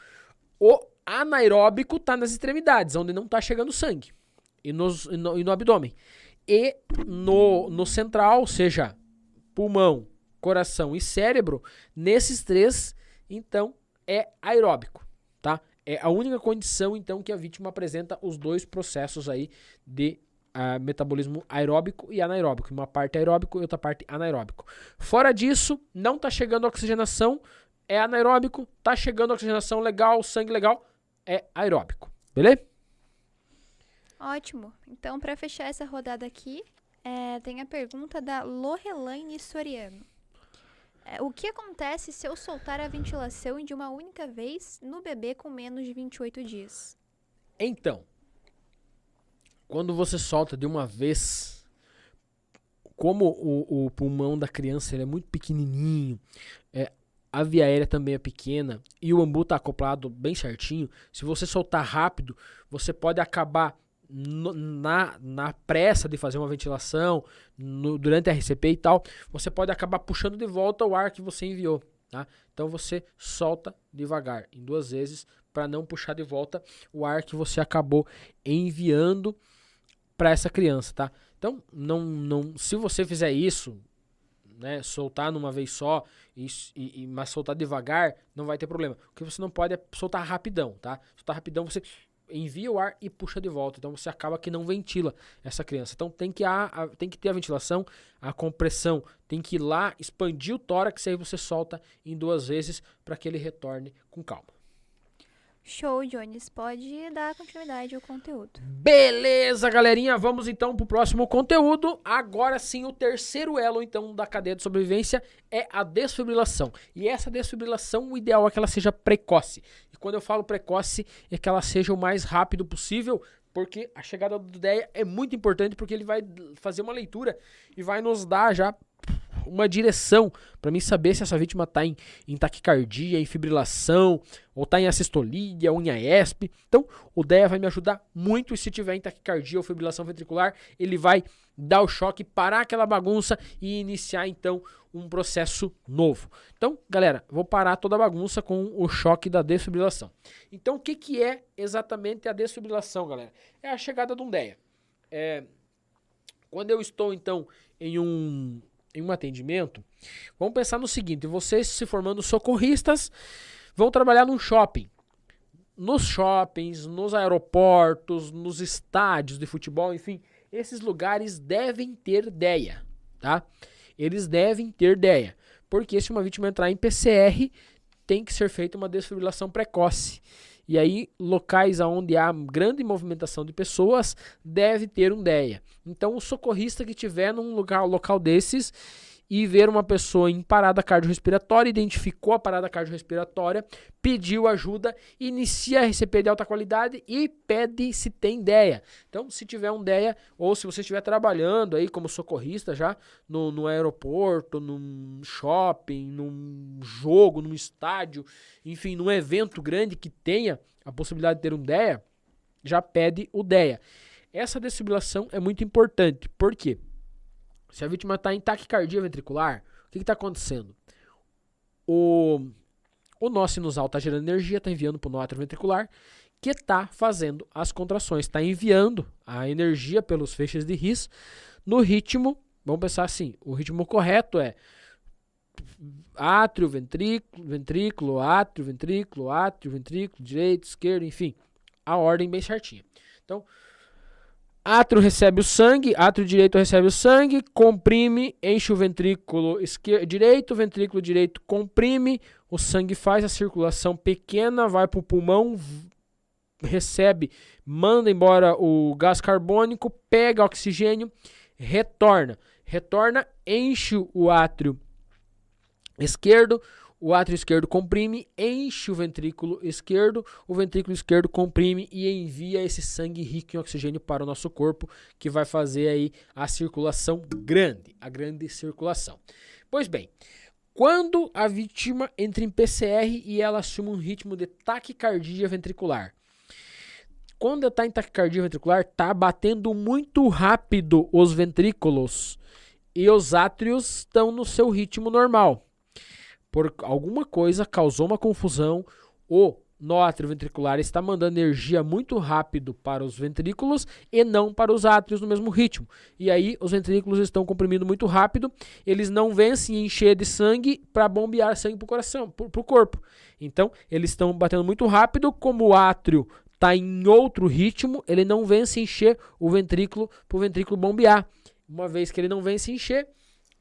O anaeróbico está nas extremidades, onde não está chegando sangue, e no abdômen. E no central, ou seja, pulmão, coração e cérebro, nesses 3, então, é aeróbico, tá? É a única condição, então, que a vítima apresenta os 2 processos aí de metabolismo aeróbico e anaeróbico. Uma parte aeróbico e outra parte anaeróbico. Fora disso, não está chegando oxigenação, é anaeróbico. Está chegando oxigenação legal, sangue legal, é aeróbico. Beleza? Ótimo. Então, para fechar essa rodada aqui, tem a pergunta da Lorelaine Soriano. O que acontece se eu soltar a ventilação de uma única vez no bebê com menos de 28 dias? Então, quando você solta de uma vez, como o pulmão da criança ele é muito pequenininho, a via aérea também é pequena e o ambu está acoplado bem certinho, se você soltar rápido, você pode acabar na pressa de fazer uma ventilação, durante a RCP e tal, você pode acabar puxando de volta o ar que você enviou, tá? Então você solta devagar, em 2 vezes, para não puxar de volta o ar que você acabou enviando para essa criança, tá? Então, se você fizer isso, né, soltar numa vez só, mas soltar devagar, não vai ter problema. O que você não pode é soltar rapidão, tá? Soltar rapidão, você envia o ar e puxa de volta. Então você acaba que não ventila essa criança. Então tem que ter a ventilação, a compressão, tem que ir lá, expandir o tórax e aí você solta em 2 vezes para que ele retorne com calma. Show, Jones. Pode dar continuidade ao conteúdo. Beleza, galerinha. Vamos então pro próximo conteúdo. Agora sim, o terceiro elo então da cadeia de sobrevivência é a desfibrilação. E essa desfibrilação, o ideal é que ela seja precoce. E quando eu falo precoce, é que ela seja o mais rápido possível, porque a chegada do DEA é muito importante, porque ele vai fazer uma leitura e vai nos dar já uma direção para mim saber se essa vítima está em taquicardia, em fibrilação, ou está em assistolia, ou em AESP. Então, o DEA vai me ajudar muito, e se tiver em taquicardia ou fibrilação ventricular, ele vai dar o choque, parar aquela bagunça e iniciar, então, um processo novo. Então, galera, vou parar toda a bagunça com o choque da desfibrilação. Então, o que é exatamente a desfibrilação, galera? É a chegada de um DEA. Quando eu estou, então, em um atendimento, vamos pensar no seguinte: vocês se formando socorristas vão trabalhar num shopping. Nos shoppings, nos aeroportos, nos estádios de futebol, enfim, esses lugares devem ter DEA, tá? Eles devem ter DEA, porque se uma vítima entrar em PCR, tem que ser feita uma desfibrilação precoce. E aí, locais onde há grande movimentação de pessoas, deve ter um DEA. Então, o socorrista que estiver num local desses e ver uma pessoa em parada cardiorrespiratória, identificou a parada cardiorrespiratória, pediu ajuda, inicia a RCP de alta qualidade e pede se tem DEA. Então, se tiver um DEA, ou se você estiver trabalhando aí como socorrista já no aeroporto, num shopping, num jogo, num estádio, enfim, num evento grande que tenha a possibilidade de ter um DEA, já pede o DEA. Essa desfibrilação é muito importante. Por quê? Se a vítima está em taquicardia ventricular, o que está acontecendo? O nó sinusal está gerando energia, está enviando para o nó atrioventricular, que está fazendo as contrações, está enviando a energia pelos feixes de His no ritmo, vamos pensar assim, o ritmo correto é átrio, ventrículo, ventrículo, átrio, ventrículo, átrio, ventrículo, direito, esquerdo, enfim, a ordem bem certinha. Então, átrio recebe o sangue, átrio direito recebe o sangue, comprime, enche o ventrículo direito, ventrículo direito comprime, o sangue faz a circulação pequena, vai para o pulmão, recebe, manda embora o gás carbônico, pega oxigênio, retorna, enche o átrio esquerdo, o átrio esquerdo comprime, enche o ventrículo esquerdo comprime e envia esse sangue rico em oxigênio para o nosso corpo, que vai fazer aí a circulação grande, a grande circulação. Pois bem, quando a vítima entra em PCR e ela assume um ritmo de taquicardia ventricular, quando está em taquicardia ventricular, está batendo muito rápido os ventrículos e os átrios estão no seu ritmo normal. Por alguma coisa causou uma confusão, o nó atrioventricular está mandando energia muito rápido para os ventrículos e não para os átrios no mesmo ritmo. E aí os ventrículos estão comprimindo muito rápido, eles não vencem encher de sangue para bombear sangue para o coração, para o corpo. Então eles estão batendo muito rápido, como o átrio está em outro ritmo, ele não vence encher o ventrículo para o ventrículo bombear. Uma vez que ele não vence encher,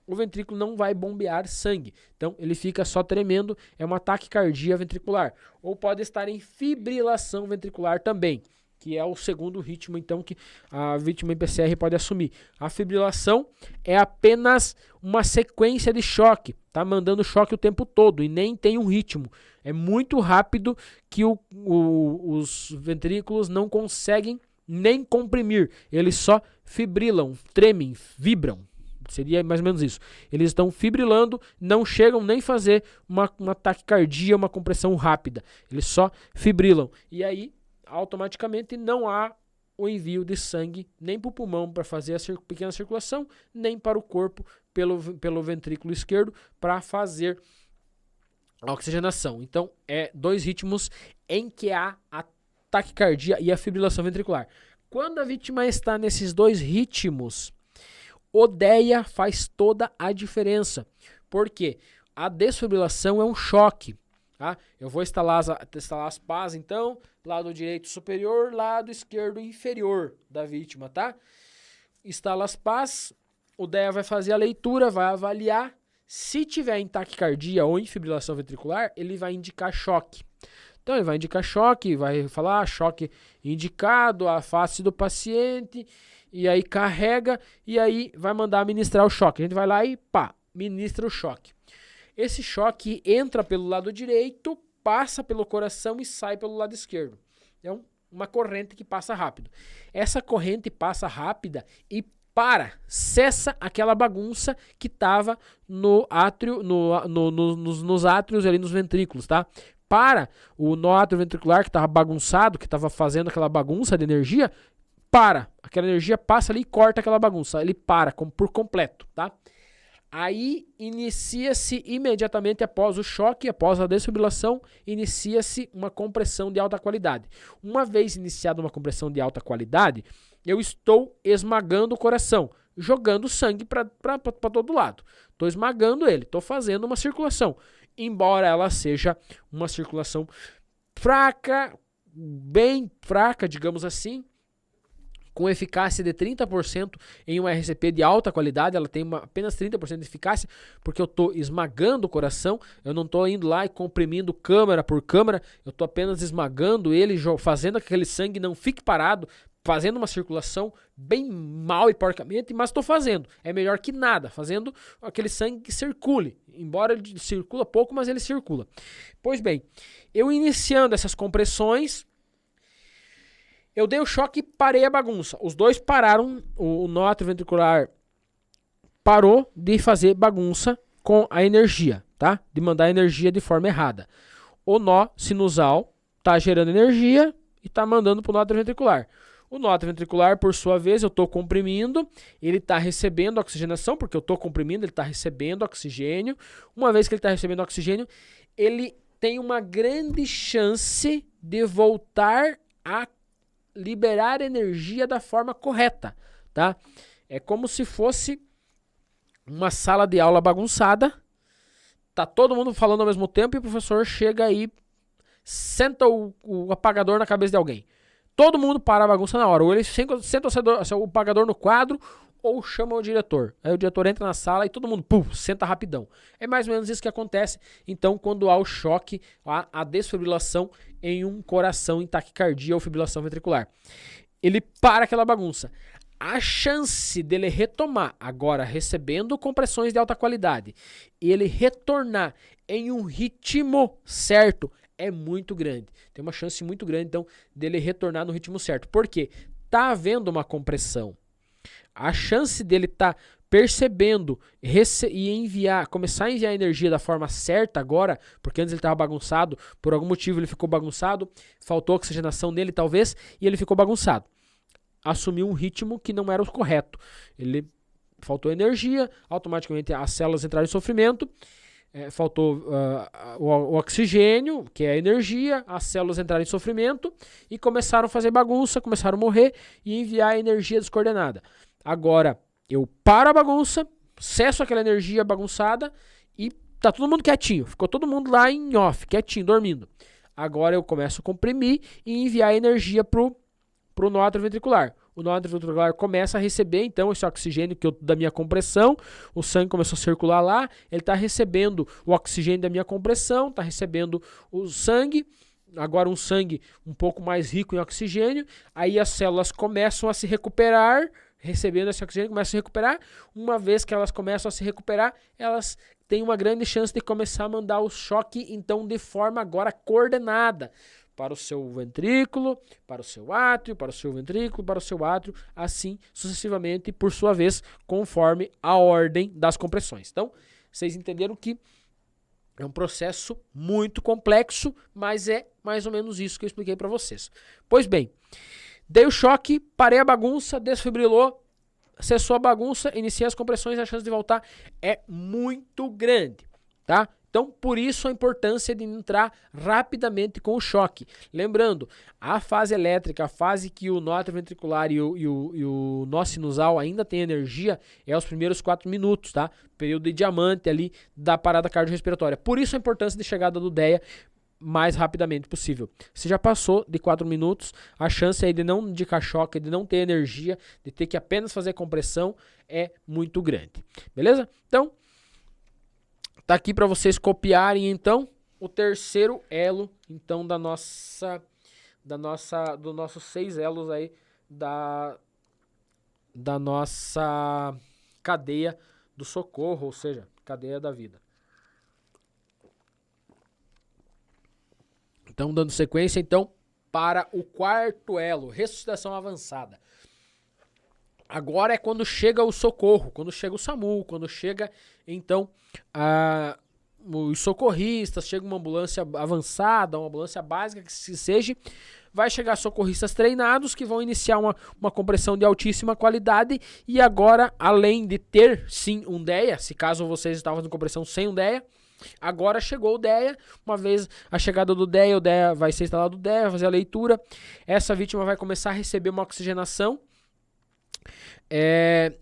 o ventrículo não vai bombear sangue. Então, ele fica só tremendo, é uma taquicardia ventricular. Ou pode estar em fibrilação ventricular também, que é o segundo ritmo, então, que a vítima em PCR pode assumir. A fibrilação é apenas uma sequência de choque, tá mandando choque o tempo todo e nem tem um ritmo. É muito rápido que os ventrículos não conseguem nem comprimir, eles só fibrilam, tremem, vibram. Seria mais ou menos isso. Eles estão fibrilando, não chegam nem fazer uma taquicardia, uma compressão rápida. Eles só fibrilam. E aí, automaticamente, não há o envio de sangue nem para o pulmão para fazer a pequena circulação, nem para o corpo pelo ventrículo esquerdo para fazer a oxigenação. Então, é dois ritmos em que há a taquicardia e a fibrilação ventricular. Quando a vítima está nesses dois ritmos, o DEA faz toda a diferença, porque a desfibrilação é um choque. Tá? Eu vou instalar as pás, então, lado direito superior, lado esquerdo inferior da vítima. Tá? Instala as pás, o DEA vai fazer a leitura, vai avaliar. Se tiver em taquicardia ou em fibrilação ventricular, ele vai indicar choque. Então, ele vai indicar choque, vai falar choque indicado, a face do paciente, e aí carrega, e aí vai mandar ministrar o choque. A gente vai lá e pá, ministra o choque. Esse choque entra pelo lado direito, passa pelo coração e sai pelo lado esquerdo. É uma corrente que passa rápido. Essa corrente passa rápida e cessa aquela bagunça que estava no átrio, nos átrios ali, nos ventrículos, tá? Para o nó atrioventricular que estava bagunçado, que estava fazendo aquela bagunça de energia, aquela energia passa ali e corta aquela bagunça, ele para por completo, tá? Aí inicia-se imediatamente após o choque, após a desfibrilação, inicia-se uma compressão de alta qualidade. Uma vez iniciada uma compressão de alta qualidade, eu estou esmagando o coração, jogando sangue para todo lado. Estou esmagando ele, estou fazendo uma circulação. Embora ela seja uma circulação fraca, bem fraca, digamos assim, com eficácia de 30% em um RCP de alta qualidade, ela tem apenas 30% de eficácia, porque eu estou esmagando o coração, eu não estou indo lá e comprimindo câmara por câmara, eu estou apenas esmagando ele, fazendo que aquele sangue não fique parado, fazendo uma circulação bem mal e porcamente, mas estou fazendo. É melhor que nada, fazendo aquele sangue que circule. Embora ele circula pouco, mas ele circula. Pois bem, eu iniciando essas compressões, eu dei o choque e parei a bagunça. Os dois pararam, o nó atrioventricular parou de fazer bagunça com a energia, tá? De mandar energia de forma errada. O nó sinusal está gerando energia e está mandando para o nó atrioventricular. O nó atrioventricular, por sua vez, eu estou comprimindo, ele está recebendo oxigenação, porque eu estou comprimindo, ele está recebendo oxigênio. Uma vez que ele está recebendo oxigênio, ele tem uma grande chance de voltar a liberar energia da forma correta, tá? É como se fosse uma sala de aula bagunçada, tá todo mundo falando ao mesmo tempo e o professor chega aí, senta o apagador na cabeça de alguém. Todo mundo para a bagunça na hora, ou ele senta o apagador no quadro, ou chama o diretor. Aí o diretor entra na sala e todo mundo senta rapidão. É mais ou menos isso que acontece, então, quando há o choque, a desfibrilação em um coração em taquicardia ou fibrilação ventricular. Ele para aquela bagunça. A chance dele retomar, agora recebendo compressões de alta qualidade, e ele retornar em um ritmo certo, é muito grande. Tem uma chance muito grande, então, dele retornar no ritmo certo. Por quê? Tá havendo uma compressão. A chance dele estar percebendo e começar a enviar energia da forma certa agora, porque antes ele estava bagunçado, por algum motivo ele ficou bagunçado, faltou oxigenação nele talvez, e ele ficou bagunçado. Assumiu um ritmo que não era o correto. Ele faltou energia, automaticamente as células entraram em sofrimento, faltou o oxigênio, que é a energia, as células entraram em sofrimento e começaram a fazer bagunça, começaram a morrer e enviar energia descoordenada. Agora, eu paro a bagunça, cesso aquela energia bagunçada e tá todo mundo quietinho. Ficou todo mundo lá em off, quietinho, dormindo. Agora eu começo a comprimir e enviar energia pro nó atrioventricular. O nó atrioventricular começa a receber, então, esse oxigênio da minha compressão. O sangue começou a circular lá. Ele está recebendo o oxigênio da minha compressão, está recebendo o sangue. Agora um sangue um pouco mais rico em oxigênio. Aí as células começam a se recuperar, recebendo esse oxigênio, começam a se recuperar. Uma vez que elas começam a se recuperar, elas têm uma grande chance de começar a mandar o choque, então, de forma agora coordenada, para o seu ventrículo, para o seu átrio, para o seu ventrículo, para o seu átrio, assim sucessivamente, por sua vez, conforme a ordem das compressões. Então, vocês entenderam que é um processo muito complexo, mas é mais ou menos isso que eu expliquei para vocês. Pois bem, dei o choque, parei a bagunça, desfibrilou, cessou a bagunça, iniciei as compressões, a chance de voltar é muito grande, tá? Então, por isso a importância de entrar rapidamente com o choque. Lembrando, a fase elétrica, a fase que o nó atrioventricular e o nó sinusal ainda tem energia, é os primeiros 4 minutos, tá? Período de diamante ali da parada cardiorrespiratória. Por isso a importância de chegada do DEA mais rapidamente possível. Se já passou de 4 minutos, a chance aí de não indicar choque, de não ter energia, de ter que apenas fazer compressão é muito grande. Beleza? Então, tá aqui para vocês copiarem, então, o terceiro elo, então, dos nossos 6 elos aí da nossa cadeia do socorro, ou seja, cadeia da vida. Então, dando sequência, então, para o quarto elo, ressuscitação avançada. Agora é quando chega o socorro, quando chega o SAMU, quando chega, então, os socorristas, chega uma ambulância avançada, uma ambulância básica, que seja, vai chegar socorristas treinados que vão iniciar uma compressão de altíssima qualidade. E agora, além de ter sim um DEA, se caso vocês estavam fazendo compressão sem um DEA, agora chegou o DEA. Uma vez a chegada do DEA, o DEA vai ser instalado, o DEA vai fazer a leitura. Essa vítima vai começar a receber uma oxigenação.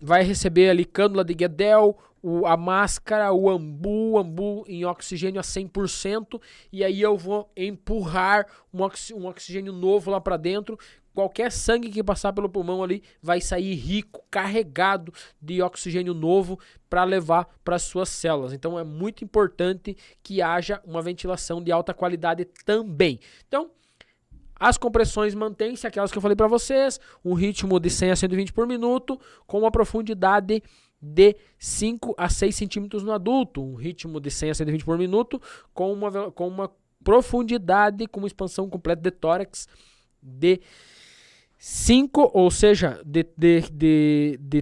Vai receber ali cânula de Guedel, a máscara, o ambu em oxigênio a 100%, e aí eu vou empurrar um oxigênio novo lá para dentro. Qualquer sangue que passar pelo pulmão ali vai sair rico, carregado de oxigênio novo para levar para as suas células. Então é muito importante que haja uma ventilação de alta qualidade também. Então, as compressões mantêm-se, aquelas que eu falei para vocês, um ritmo de 100 a 120 por minuto, com uma profundidade de 5 a 6 centímetros no adulto. Um ritmo de 100 a 120 por minuto, com uma profundidade, com uma expansão completa de tórax de 5, ou seja, de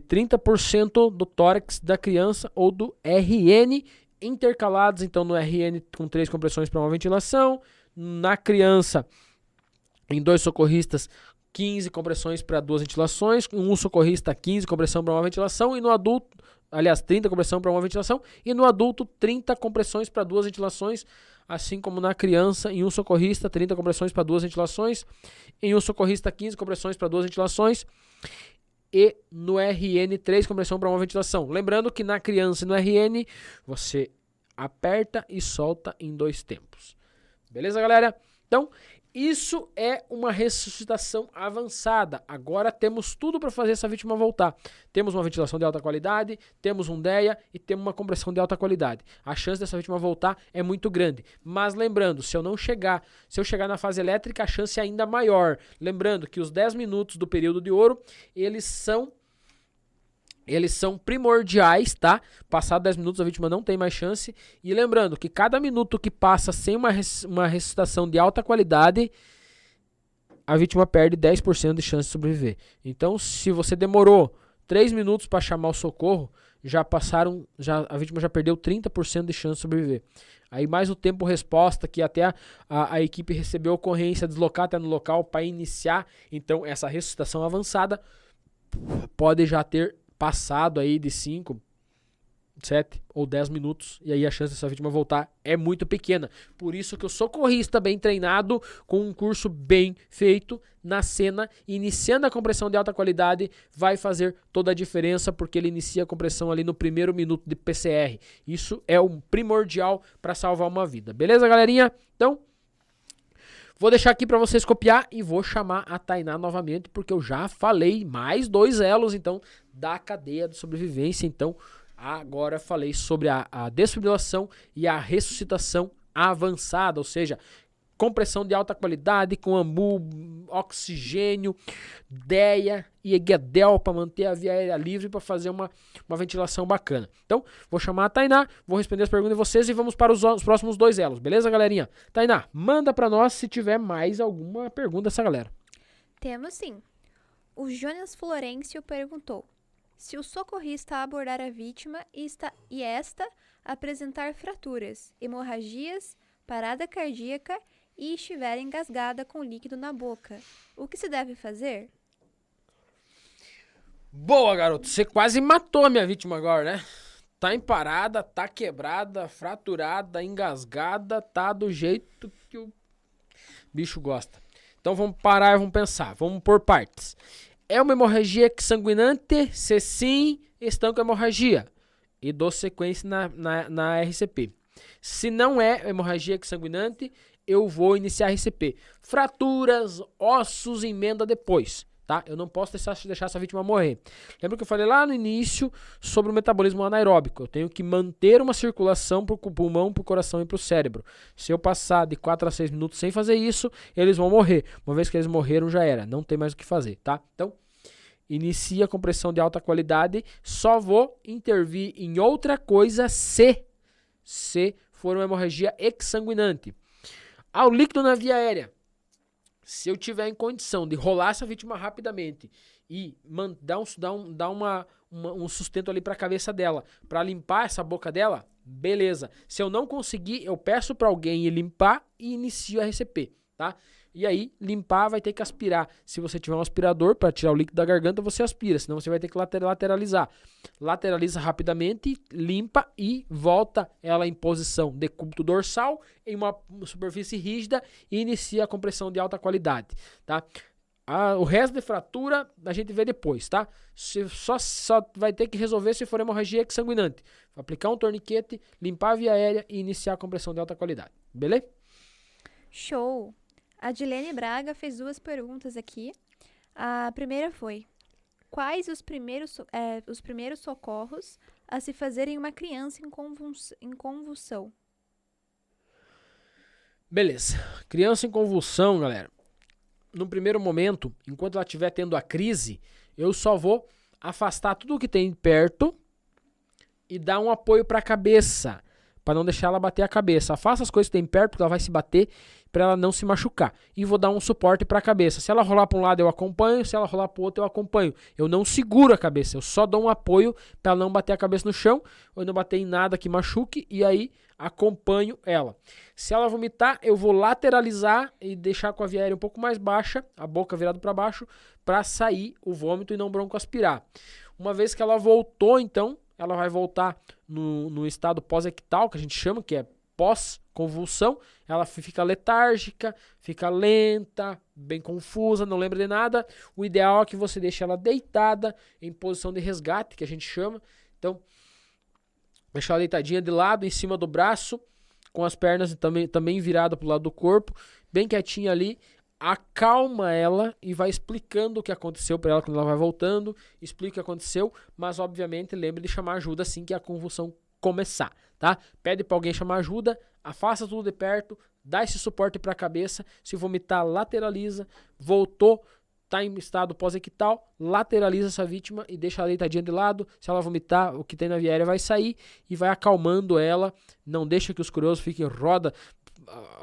30% do tórax da criança ou do RN, intercalados, então no RN com 3 compressões para uma ventilação, na criança em 2 socorristas, 15 compressões para 2 ventilações, um socorrista 15 compressão para uma ventilação, e no adulto, aliás, 30 compressão para uma ventilação, e no adulto 30 compressões para 2 ventilações, assim como na criança, em um socorrista 30 compressões para 2 ventilações, em um socorrista 15 compressões para 2 ventilações, e no RN 3 compressão para uma ventilação. Lembrando que na criança e no RN você aperta e solta em 2 tempos. Beleza, galera? Então, isso é uma ressuscitação avançada. Agora temos tudo para fazer essa vítima voltar. Temos uma ventilação de alta qualidade, temos um DEA e temos uma compressão de alta qualidade. A chance dessa vítima voltar é muito grande. Mas lembrando, se eu chegar na fase elétrica, a chance é ainda maior. Lembrando que os 10 minutos do período de ouro, eles são primordiais, tá? Passado 10 minutos a vítima não tem mais chance. E lembrando que cada minuto que passa sem uma ressuscitação de alta qualidade, a vítima perde 10% de chance de sobreviver. Então, se você demorou 3 minutos para chamar o socorro, a vítima já perdeu 30% de chance de sobreviver. Aí mais o tempo resposta, que até a equipe recebeu a ocorrência, deslocar até no local para iniciar. Então, essa ressuscitação avançada pode já ter passado aí de 5, 7 ou 10 minutos, e aí a chance dessa vítima voltar é muito pequena. Por isso que o socorrista bem treinado, com um curso bem feito, na cena, iniciando a compressão de alta qualidade, vai fazer toda a diferença, porque ele inicia a compressão ali no primeiro minuto de PCR. Isso é um primordial para salvar uma vida. Beleza, galerinha? Então, vou deixar aqui para vocês copiar e vou chamar a Tainá novamente, porque eu já falei mais 2 elos, então, da cadeia de sobrevivência. Então, agora falei sobre a desfibrilação e a ressuscitação avançada, ou seja, compressão de alta qualidade com ambu, oxigênio, DEA e Guedel para manter a via aérea livre, para fazer uma ventilação bacana. Então, vou chamar a Tainá, vou responder as perguntas de vocês e vamos para os próximos 2 elos, beleza, galerinha? Tainá, manda para nós se tiver mais alguma pergunta dessa galera. Temos sim. O Jonas Florencio perguntou: se o socorrista abordar a vítima e esta apresentar fraturas, hemorragias, parada cardíaca e estiver engasgada com líquido na boca, o que se deve fazer? Boa, garoto. Você quase matou a minha vítima agora, né? Tá em parada, tá quebrada, fraturada, engasgada, tá do jeito que o bicho gosta. Então vamos parar e vamos pensar. Vamos por partes. É uma hemorragia sanguinante? Se sim, estanco a hemorragia e dou sequência na RCP. Se não é hemorragia sanguinante, eu vou iniciar a RCP. Fraturas, ossos, emenda depois, tá? Eu não posso deixar essa vítima morrer. Lembra que eu falei lá no início sobre o metabolismo anaeróbico? Eu tenho que manter uma circulação para o pulmão, para o coração e para o cérebro. Se eu passar de 4 a 6 minutos sem fazer isso, eles vão morrer. Uma vez que eles morreram, já era. Não tem mais o que fazer, tá? Então, inicia a compressão de alta qualidade. Só vou intervir em outra coisa se for uma hemorragia exsanguinante. O líquido na via aérea. Se eu tiver em condição de rolar essa vítima rapidamente e dar um sustento ali para a cabeça dela, para limpar essa boca dela, beleza. Se eu não conseguir, eu peço para alguém ir limpar e inicio a RCP, tá? E aí, limpar vai ter que aspirar. Se você tiver um aspirador para tirar o líquido da garganta, você aspira, senão você vai ter que lateralizar. Lateraliza rapidamente, limpa e volta ela em posição decúbito dorsal, em uma superfície rígida e inicia a compressão de alta qualidade, tá? O resto de fratura a gente vê depois, tá? Só vai ter que resolver se for hemorragia exsanguinante. Aplicar um torniquete, limpar a via aérea e iniciar a compressão de alta qualidade. Beleza? Show! A Dilene Braga fez 2 perguntas aqui. A primeira foi: quais os primeiros socorros a se fazer em uma criança em convulsão? Beleza. Criança em convulsão, galera. No primeiro momento, enquanto ela estiver tendo a crise, eu só vou afastar tudo o que tem perto e dar um apoio para a cabeça, para não deixar ela bater a cabeça. Afasta as coisas que tem perto, porque ela vai se bater, para ela não se machucar. E vou dar um suporte para a cabeça. Se ela rolar para um lado, eu acompanho. Se ela rolar para o outro, eu acompanho. Eu não seguro a cabeça, eu só dou um apoio para ela não bater a cabeça no chão, ou não bater em nada que machuque, e aí acompanho ela. Se ela vomitar, eu vou lateralizar e deixar com a via aérea um pouco mais baixa, a boca virada para baixo, para sair o vômito e não broncoaspirar. Uma vez que ela voltou, então, ela vai voltar no estado pós-ictal, que a gente chama, que é pós-convulsão. Ela fica letárgica, fica lenta, bem confusa, não lembra de nada. O ideal é que você deixe ela deitada em posição de resgate, que a gente chama. Então, deixa ela deitadinha de lado, em cima do braço, com as pernas também viradas para o lado do corpo, bem quietinha ali. Acalma ela e vai explicando o que aconteceu para ela quando ela vai voltando. Explica o que aconteceu, mas obviamente lembre de chamar ajuda assim que a convulsão começar, tá? Pede para alguém chamar ajuda, afasta tudo de perto, dá esse suporte para a cabeça. Se vomitar, lateraliza. Voltou, tá em estado pós-ictal, lateraliza essa vítima e deixa ela deitadinha de lado. Se ela vomitar, o que tem na via aérea vai sair e vai acalmando ela. Não deixa que os curiosos fiquem roda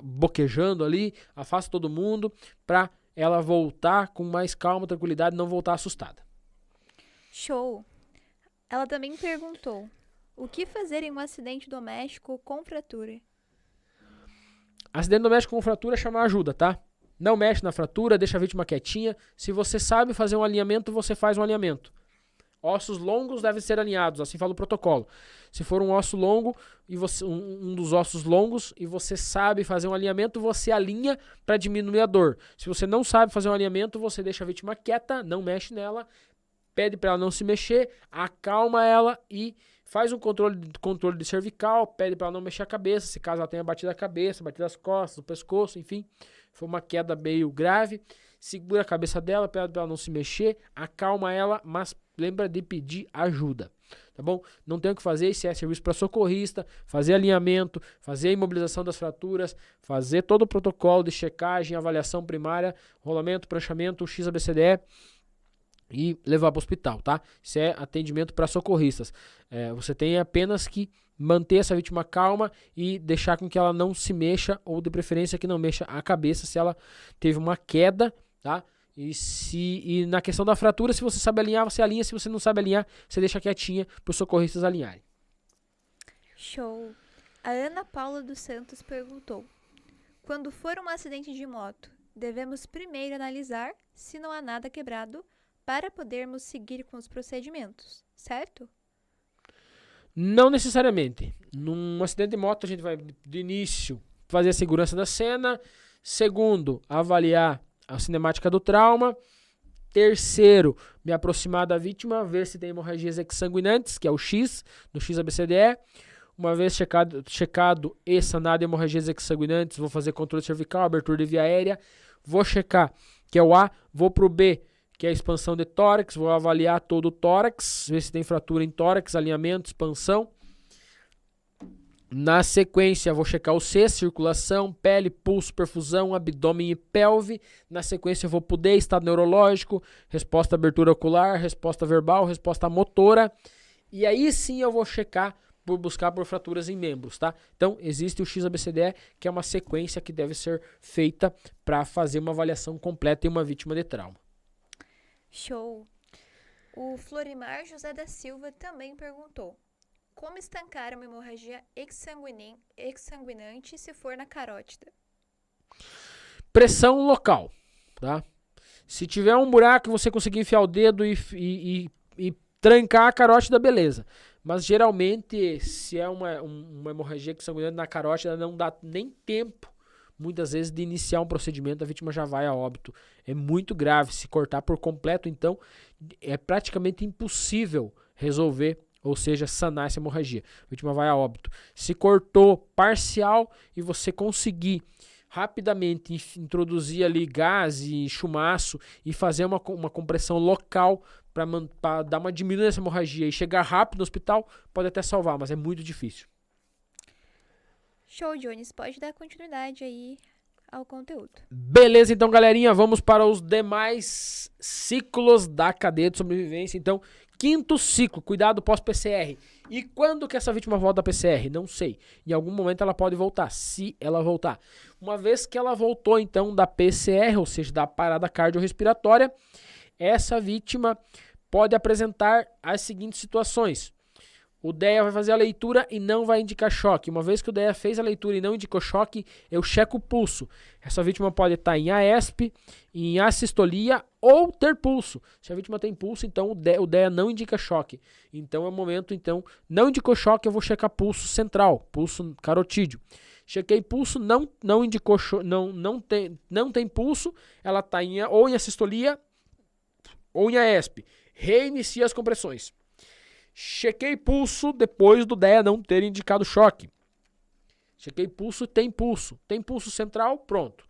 boquejando ali, afasta todo mundo para ela voltar com mais calma, tranquilidade, não voltar assustada. Show! Ela também perguntou: o que fazer em um acidente doméstico com fratura? Acidente doméstico com fratura é chamar ajuda, tá? Não mexe na fratura, deixa a vítima quietinha. Se você sabe fazer um alinhamento, você faz um alinhamento. Ossos longos devem ser alinhados, assim fala o protocolo. Se for um osso longo, e um dos ossos longos, e você sabe fazer um alinhamento, você alinha para diminuir a dor. Se você não sabe fazer um alinhamento, você deixa a vítima quieta, não mexe nela, pede para ela não se mexer, acalma ela e faz um controle de cervical, pede para ela não mexer a cabeça, se caso ela tenha batido a cabeça, batido as costas, o pescoço, enfim, foi uma queda meio grave. Segura a cabeça dela, pede para ela não se mexer, acalma ela, mas lembra de pedir ajuda, tá bom? Não tem o que fazer, isso é serviço para socorrista, fazer alinhamento, fazer a imobilização das fraturas, fazer todo o protocolo de checagem, avaliação primária, rolamento, pranchamento, XABCDE e levar para o hospital, tá? Isso é atendimento para socorristas. Você tem apenas que manter essa vítima calma e deixar com que ela não se mexa, ou de preferência que não mexa a cabeça se ela teve uma queda, tá? E na questão da fratura, se você sabe alinhar, você alinha. Se você não sabe alinhar, você deixa quietinha para os socorristas alinharem. Show! A Ana Paula dos Santos perguntou: quando for um acidente de moto, devemos primeiro analisar se não há nada quebrado para podermos seguir com os procedimentos, certo? Não necessariamente. Num acidente de moto, a gente vai, de início, fazer a segurança da cena. Segundo, avaliar a cinemática do trauma. Terceiro, me aproximar da vítima, ver se tem hemorragias exsanguinantes, que é o X, do XABCDE. Uma vez checado e sanado hemorragias exsanguinantes, vou fazer controle cervical, abertura de via aérea. Vou checar, que é o A. Vou pro B, que é a expansão de tórax. Vou avaliar todo o tórax, ver se tem fratura em tórax, alinhamento, expansão. Na sequência, vou checar o C, circulação, pele, pulso, perfusão, abdômen e pelve. Na sequência, eu vou pro D, estado neurológico, resposta à abertura ocular, resposta verbal, resposta motora. E aí sim eu vou checar por buscar por fraturas em membros, tá? Então, existe o XABCDE, que é uma sequência que deve ser feita para fazer uma avaliação completa em uma vítima de trauma. Show! O Florimar José da Silva também perguntou: como estancar uma hemorragia exsanguinante se for na carótida? Pressão local, tá? Se tiver um buraco e você conseguir enfiar o dedo e trancar a carótida, beleza. Mas geralmente, se é uma hemorragia exsanguinante na carótida, não dá nem tempo, muitas vezes, de iniciar um procedimento, a vítima já vai a óbito. É muito grave. Se cortar por completo, então, é praticamente impossível resolver, ou seja, sanar essa hemorragia. A vítima vai a óbito. Se cortou parcial e você conseguir rapidamente introduzir ali gás e chumaço e fazer uma compressão local para dar uma diminuição nessa hemorragia e chegar rápido no hospital, pode até salvar, mas é muito difícil. Show, Jones. Pode dar continuidade aí ao conteúdo. Beleza, então, galerinha, vamos para os demais ciclos da cadeia de sobrevivência. Então, quinto ciclo, cuidado pós-PCR. E quando que essa vítima volta da PCR? Não sei. Em algum momento ela pode voltar, se ela voltar. Uma vez que ela voltou, então, da PCR, ou seja, da parada cardiorrespiratória, essa vítima pode apresentar as seguintes situações. O DEA vai fazer a leitura e não vai indicar choque. Uma vez que o DEA fez a leitura e não indicou choque, eu checo o pulso. Essa vítima pode estar em AESP, em assistolia ou ter pulso. Se a vítima tem pulso, então o DEA não indica choque. Então é o momento, então, não indicou choque, eu vou checar pulso central, pulso carotídeo. Chequei pulso, não indicou não tem pulso, ela está ou em assistolia ou em AESP. Reinicia as compressões. Chequei pulso depois do DEA não ter indicado choque. Chequei pulso, tem pulso. Tem pulso central, pronto.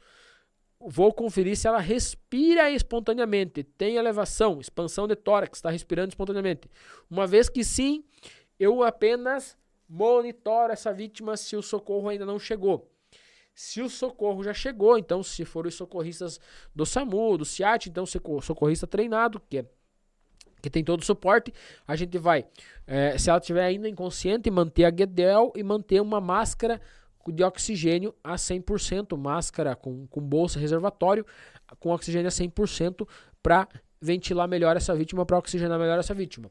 Vou conferir se ela respira espontaneamente. Tem elevação, expansão de tórax, está respirando espontaneamente. Uma vez que sim, eu apenas monitoro essa vítima se o socorro ainda não chegou. Se o socorro já chegou, então se for os socorristas do SAMU, do SIAT, então socorrista treinado, que tem todo o suporte, a gente vai, se ela estiver ainda inconsciente, manter a Guedel e manter uma máscara de oxigênio a 100%, máscara com bolsa reservatório, com oxigênio a 100% para ventilar melhor essa vítima, para oxigenar melhor essa vítima.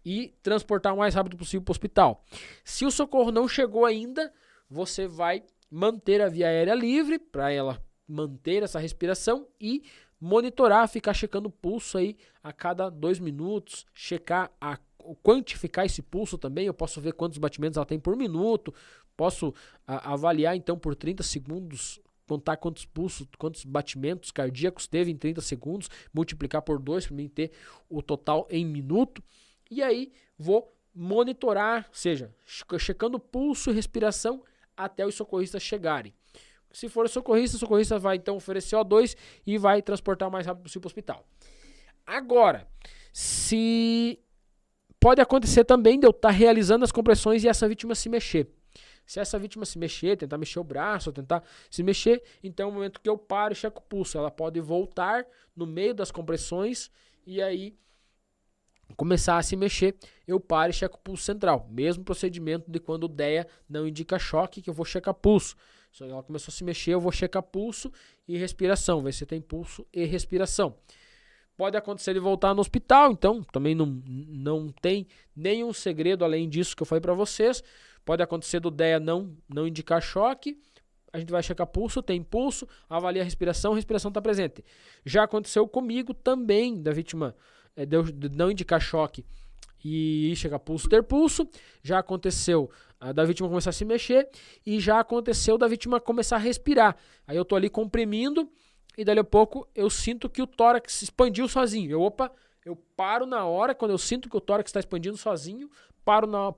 E transportar o mais rápido possível para o hospital. Se o socorro não chegou ainda, você vai manter a via aérea livre para ela manter essa respiração e monitorar, ficar checando o pulso aí a cada 2 minutos, quantificar esse pulso também. Eu posso ver quantos batimentos ela tem por minuto, posso avaliar então por 30 segundos, contar quantos pulsos, quantos batimentos cardíacos teve em 30 segundos, multiplicar por 2 para mim ter o total em minuto. E aí vou monitorar, ou seja, checando pulso e respiração até os socorristas chegarem. Se for o socorrista vai então oferecer O2 e vai transportar o mais rápido possível para o hospital. Agora, se pode acontecer também de eu estar realizando as compressões e essa vítima se mexer. Se essa vítima se mexer, tentar mexer o braço, tentar se mexer, então é o momento que eu paro e checo o pulso. Ela pode voltar no meio das compressões e aí começar a se mexer, eu paro e checo o pulso central. Mesmo procedimento de quando o DEA não indica choque, que eu vou checar pulso. Se ela começou a se mexer, eu vou checar pulso e respiração, ver se tem pulso e respiração. Pode acontecer de voltar no hospital, então também não tem nenhum segredo além disso que eu falei para vocês. Pode acontecer do DEA não indicar choque, a gente vai checar pulso, tem pulso, avalia a respiração está presente. Já aconteceu comigo também, da vítima de não indicar choque e chegar pulso, ter pulso. Já aconteceu da vítima começar a se mexer e já aconteceu da vítima começar a respirar. Aí eu tô ali comprimindo e dali a pouco eu sinto que o tórax expandiu sozinho. Eu paro na hora, quando eu sinto que o tórax está expandindo sozinho,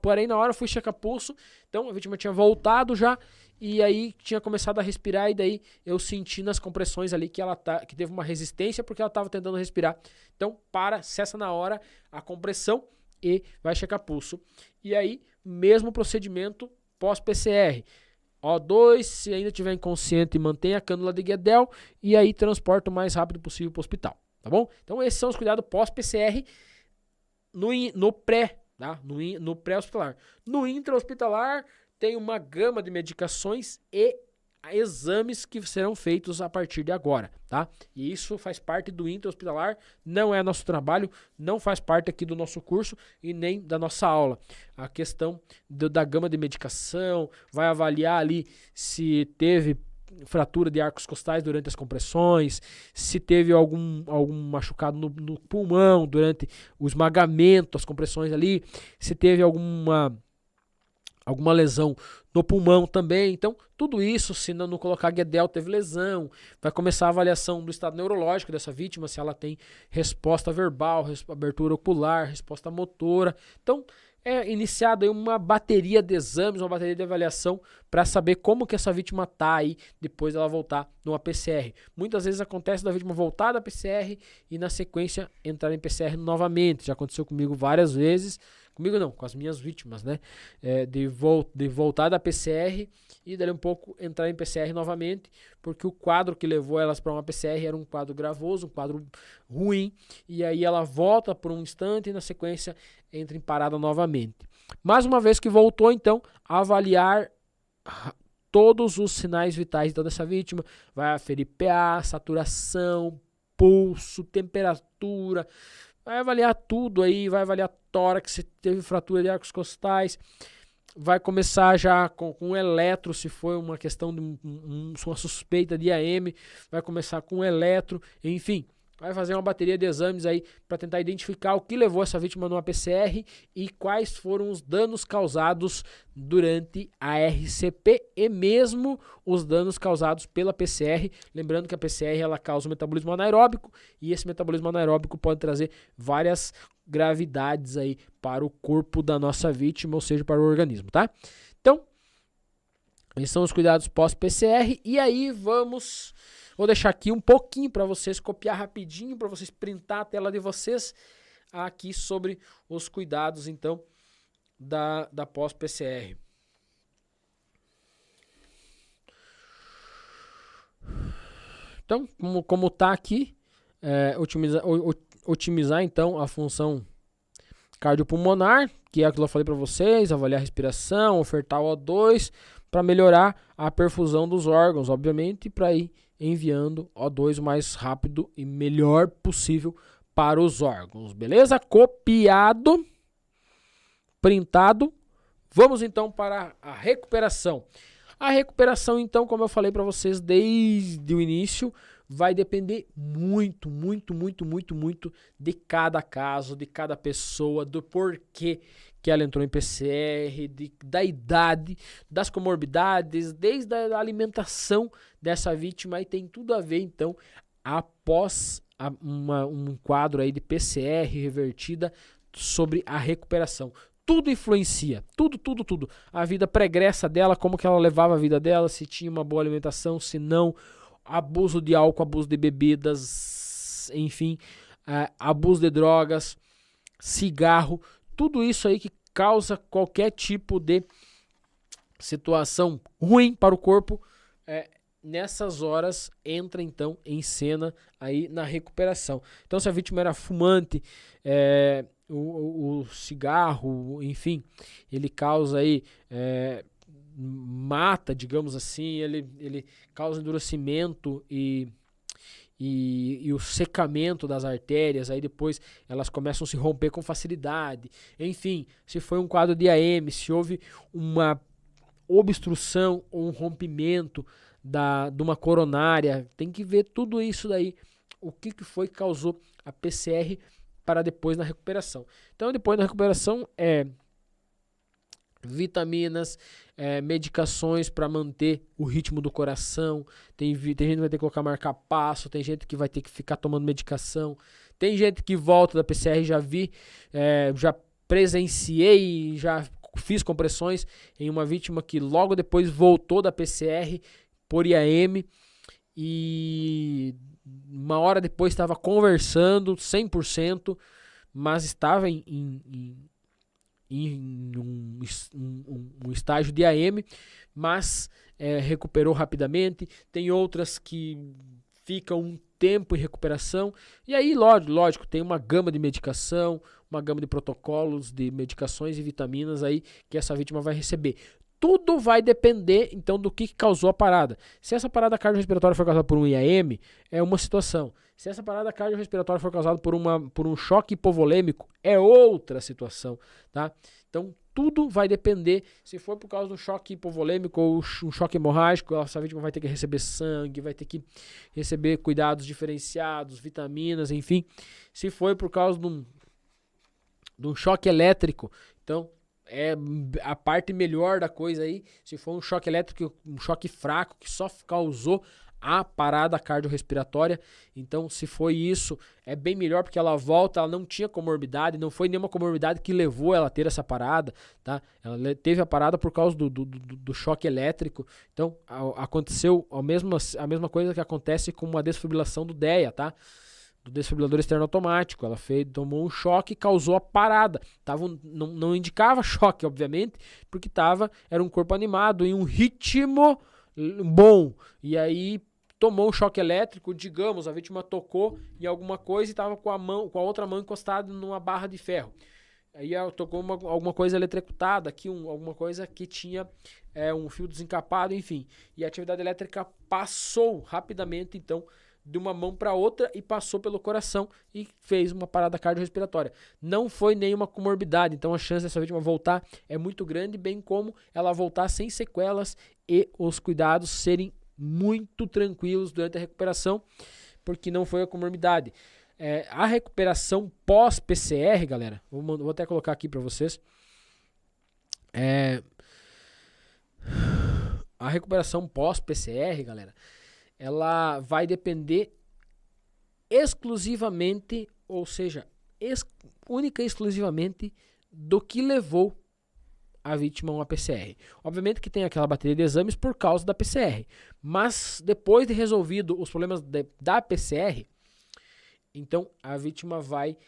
parei na hora, fui checar pulso. Então a vítima tinha voltado já e aí tinha começado a respirar e daí eu senti nas compressões ali que que teve uma resistência porque ela estava tentando respirar. Então cessa na hora a compressão e vai checar pulso. E aí, mesmo procedimento pós-PCR. O2, se ainda estiver inconsciente, mantém a cânula de Guedel e aí transporta o mais rápido possível para o hospital, tá bom? Então esses são os cuidados pós-PCR no pré, tá? No pré-hospitalar. No intra-hospitalar tem uma gama de medicações e exames que serão feitos a partir de agora, tá? E isso faz parte do intra-hospitalar, não é nosso trabalho, não faz parte aqui do nosso curso e nem da nossa aula. A questão da gama de medicação, vai avaliar ali se teve fratura de arcos costais durante as compressões, se teve algum machucado no pulmão durante o esmagamento, as compressões ali, se teve alguma lesão no pulmão também. Então, tudo isso, se não colocar Guedel, teve lesão, vai começar a avaliação do estado neurológico dessa vítima, se ela tem resposta verbal, abertura ocular, resposta motora. Então, é iniciada aí uma bateria de exames, uma bateria de avaliação para saber como que essa vítima está aí depois dela voltar numa PCR. Muitas vezes acontece da vítima voltar da PCR e na sequência entrar em PCR novamente. Já aconteceu comigo várias vezes. Comigo não, com as minhas vítimas, né? De voltar da PCR e dali um pouco entrar em PCR novamente, porque o quadro que levou elas para uma PCR era um quadro gravoso, um quadro ruim, e aí ela volta por um instante e na sequência entra em parada novamente. Mais uma vez que voltou, então, avaliar todos os sinais vitais então, dessa vítima, vai aferir PA, saturação, pulso, temperatura, vai avaliar tudo aí, vai avaliar tórax, se teve fratura de arcos costais, vai começar já com eletro, se foi uma questão de uma suspeita de AM, vai começar com eletro, enfim, vai fazer uma bateria de exames aí para tentar identificar o que levou essa vítima numa PCR e quais foram os danos causados durante a RCP e mesmo os danos causados pela PCR. Lembrando que a PCR ela causa um metabolismo anaeróbico e esse metabolismo anaeróbico pode trazer várias gravidades aí para o corpo da nossa vítima, ou seja, para o organismo, tá? Então, esses são os cuidados pós-PCR e aí vou deixar aqui um pouquinho para vocês copiar rapidinho, para vocês printar a tela de vocês aqui sobre os cuidados, então, da pós-PCR. Então, como tá aqui, otimizar, então, a função cardiopulmonar, que é aquilo que eu falei para vocês, avaliar a respiração, ofertar o O2, para melhorar a perfusão dos órgãos, obviamente, para ir enviando O2 o mais rápido e melhor possível para os órgãos, beleza? Copiado, printado. Vamos então para a recuperação. A recuperação, então, como eu falei para vocês desde o início, vai depender muito de cada caso, de cada pessoa, do porquê que ela entrou em PCR, da idade, das comorbidades, desde a alimentação dessa vítima, e tem tudo a ver, então, após um quadro aí de PCR revertida sobre a recuperação. Tudo influencia, tudo. A vida pregressa dela, como que ela levava a vida dela, se tinha uma boa alimentação, se não, abuso de álcool, abuso de bebidas, enfim, abuso de drogas, cigarro, tudo isso aí que causa qualquer tipo de situação ruim para o corpo, nessas horas entra então em cena aí na recuperação. Então se a vítima era fumante, o cigarro, enfim, ele causa aí, mata, digamos assim, ele causa endurecimento e o secamento das artérias, aí depois elas começam a se romper com facilidade. Enfim, se foi um quadro de AM, se houve uma obstrução ou um rompimento de uma coronária, tem que ver tudo isso daí, o que foi que causou a PCR para depois na recuperação. Então depois na recuperação vitaminas, medicações para manter o ritmo do coração, tem gente que vai ter que colocar marca-passo, tem gente que vai ter que ficar tomando medicação, tem gente que volta da PCR, já presenciei, já fiz compressões em uma vítima que logo depois voltou da PCR por IAM e uma hora depois estava conversando 100%, mas estava em um estágio de AM, mas recuperou rapidamente. Tem outras que ficam um tempo em recuperação. E aí, lógico, tem uma gama de medicação, uma gama de protocolos, de medicações e vitaminas aí que essa vítima vai receber. Tudo vai depender, então, do que causou a parada. Se essa parada cardiorrespiratória for causada por um IAM, é uma situação. Se essa parada cardiorrespiratória for causada por um choque hipovolêmico, é outra situação, tá? Então, tudo vai depender. Se for por causa do choque hipovolêmico ou um choque hemorrágico, essa vítima vai ter que receber sangue, vai ter que receber cuidados diferenciados, vitaminas, enfim. Se for por causa de um choque elétrico, então é a parte melhor da coisa aí. Se for um choque elétrico, um choque fraco que só causou a parada cardiorrespiratória, então se foi isso, é bem melhor porque ela volta, ela não tinha comorbidade, não foi nenhuma comorbidade que levou ela a ter essa parada, tá? Ela teve a parada por causa do choque elétrico, então aconteceu a mesma coisa que acontece com uma desfibrilação do DEA, tá? Do desfibrilador externo automático, ela tomou um choque e causou a parada. Não indicava choque, obviamente, porque era um corpo animado em um ritmo bom, e aí tomou um choque elétrico, digamos, a vítima tocou em alguma coisa e estava com a outra mão encostada numa barra de ferro. Aí ela tocou alguma coisa eletrocutada aqui, alguma coisa que tinha um fio desencapado, enfim. E a atividade elétrica passou rapidamente, então, de uma mão para outra e passou pelo coração e fez uma parada cardiorrespiratória. Não foi nenhuma comorbidade, então a chance dessa vítima voltar é muito grande, bem como ela voltar sem sequelas e os cuidados serem muito tranquilos durante a recuperação, porque não foi a comorbidade. A recuperação pós-PCR, galera, vou até colocar aqui para vocês. A recuperação pós-PCR, galera, ela vai depender exclusivamente, ou seja, única e exclusivamente do que levou a vítima a uma PCR. Obviamente que tem aquela bateria de exames por causa da PCR, mas depois de resolvido os problemas da PCR, então a vítima vai,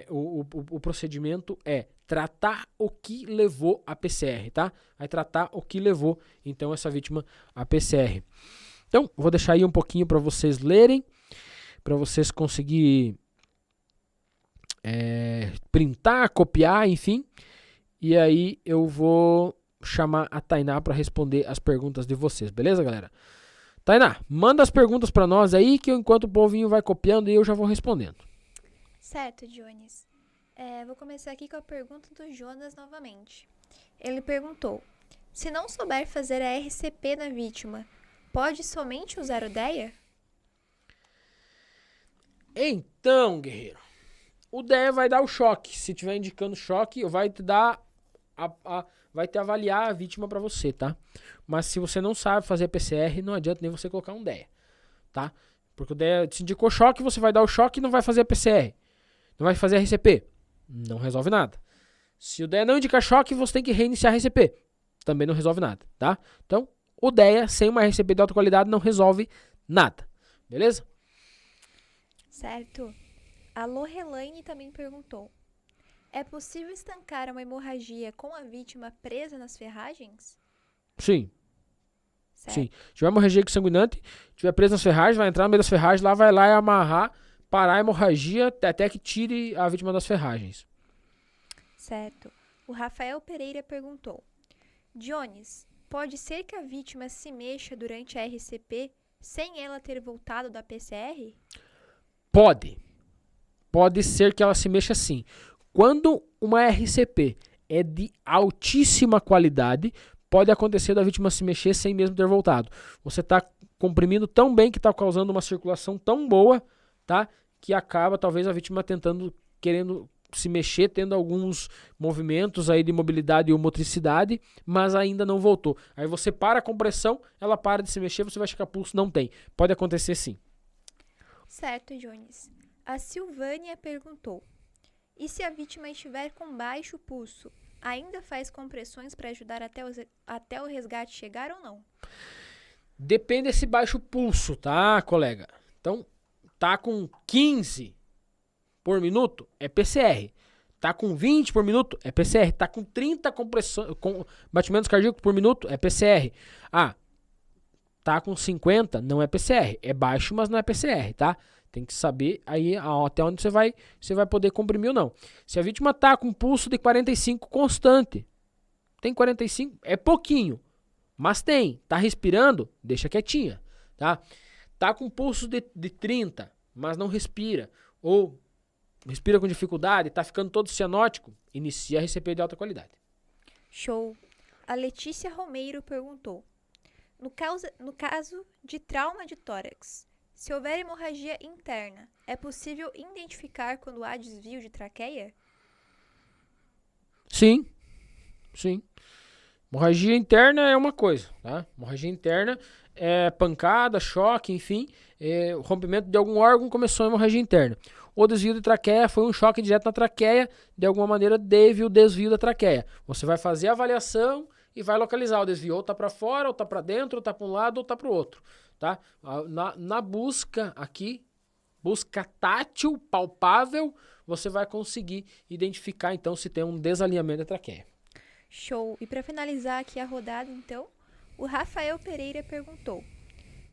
o procedimento é tratar o que levou a PCR, tá? Vai tratar o que levou, então, essa vítima a PCR. Então, vou deixar aí um pouquinho para vocês lerem, para vocês conseguirem printar, copiar, enfim. E aí eu vou chamar a Tainá para responder as perguntas de vocês, beleza, galera? Tainá, manda as perguntas para nós aí, que enquanto o povinho vai copiando eu já vou respondendo. Certo, Jones. Vou começar aqui com a pergunta do Jonas novamente. Ele perguntou: se não souber fazer a RCP na vítima, pode somente usar o DEA? Então, guerreiro, o DEA vai dar o choque. Se tiver indicando choque, vai te dar vai te avaliar a vítima para você, tá? Mas se você não sabe fazer PCR, não adianta nem você colocar um DEA, tá? Porque o DEA te indicou choque, você vai dar o choque e não vai fazer a PCR. Não vai fazer a RCP. Não resolve nada. Se o DEA não indicar choque, você tem que reiniciar a RCP. Também não resolve nada, tá? Então, o DEA sem uma RCP de alta qualidade não resolve nada. Beleza? Certo. A Lorelaine também perguntou: é possível estancar uma hemorragia com a vítima presa nas ferragens? Sim. Certo. Sim. Se tiver hemorragia sanguinante, tiver presa nas ferragens, vai entrar no meio das ferragens, lá vai lá e amarrar, parar a hemorragia até que tire a vítima das ferragens. Certo. O Rafael Pereira perguntou: Jones, pode ser que a vítima se mexa durante a RCP sem ela ter voltado da PCR? Pode. Pode ser que ela se mexa sim. Quando uma RCP é de altíssima qualidade, pode acontecer da vítima se mexer sem mesmo ter voltado. Você está comprimindo tão bem que está causando uma circulação tão boa, tá? Que acaba talvez a vítima querendo se mexer, tendo alguns movimentos aí de mobilidade ou motricidade, mas ainda não voltou. Aí você para a compressão, ela para de se mexer, você vai checar pulso, não tem. Pode acontecer sim. Certo, Jones. A Silvânia perguntou: e se a vítima estiver com baixo pulso, ainda faz compressões para ajudar até o resgate chegar ou não? Depende desse baixo pulso, tá, colega? Então, tá com 15 por minuto, é PCR. Tá com 20 por minuto, é PCR. Tá com 30 batimentos cardíacos por minuto, é PCR. tá com 50, não é PCR. É baixo, mas não é PCR, tá? Tem que saber aí até onde você vai poder comprimir ou não. Se a vítima tá com pulso de 45 constante, tem 45, é pouquinho, mas tem. Tá respirando? Deixa quietinha, tá? Tá com pulso de 30, mas não respira, ou respira com dificuldade, tá ficando todo cianótico, inicia a RCP de alta qualidade. Show. A Letícia Romeiro perguntou: no caso de trauma de tórax, se houver hemorragia interna, é possível identificar quando há desvio de traqueia? Sim, sim. Hemorragia interna é uma coisa, tá? Hemorragia interna é pancada, choque, enfim, o rompimento de algum órgão começou a hemorragia interna. O desvio de traqueia foi um choque direto na traqueia, de alguma maneira teve o desvio da traqueia. Você vai fazer a avaliação e vai localizar o desvio, ou tá para fora, ou tá para dentro, ou tá para um lado, ou tá para o outro, tá? Na busca aqui, busca tátil, palpável, você vai conseguir identificar então se tem um desalinhamento da traqueia. Show. E para finalizar aqui a rodada, então, o Rafael Pereira perguntou: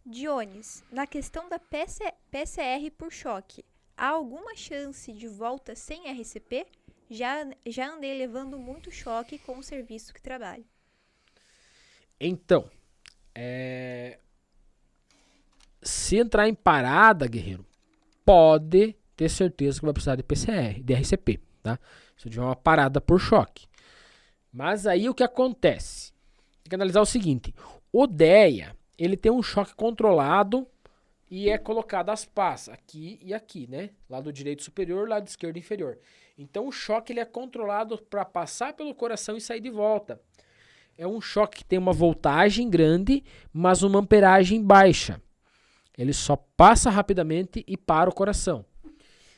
Dionis, na questão da PCR por choque, há alguma chance de volta sem RCP? Já andei levando muito choque com o serviço que trabalho. Então, se entrar em parada, guerreiro, pode ter certeza que vai precisar de PCR, de RCP, tá? Se tiver uma parada por choque. Mas aí o que acontece? Tem que analisar o seguinte: o DEA, ele tem um choque controlado e é colocado as pás aqui e aqui, né? Lado direito superior, lado esquerdo inferior. Então o choque ele é controlado para passar pelo coração e sair de volta. É um choque que tem uma voltagem grande, mas uma amperagem baixa. Ele só passa rapidamente e para o coração.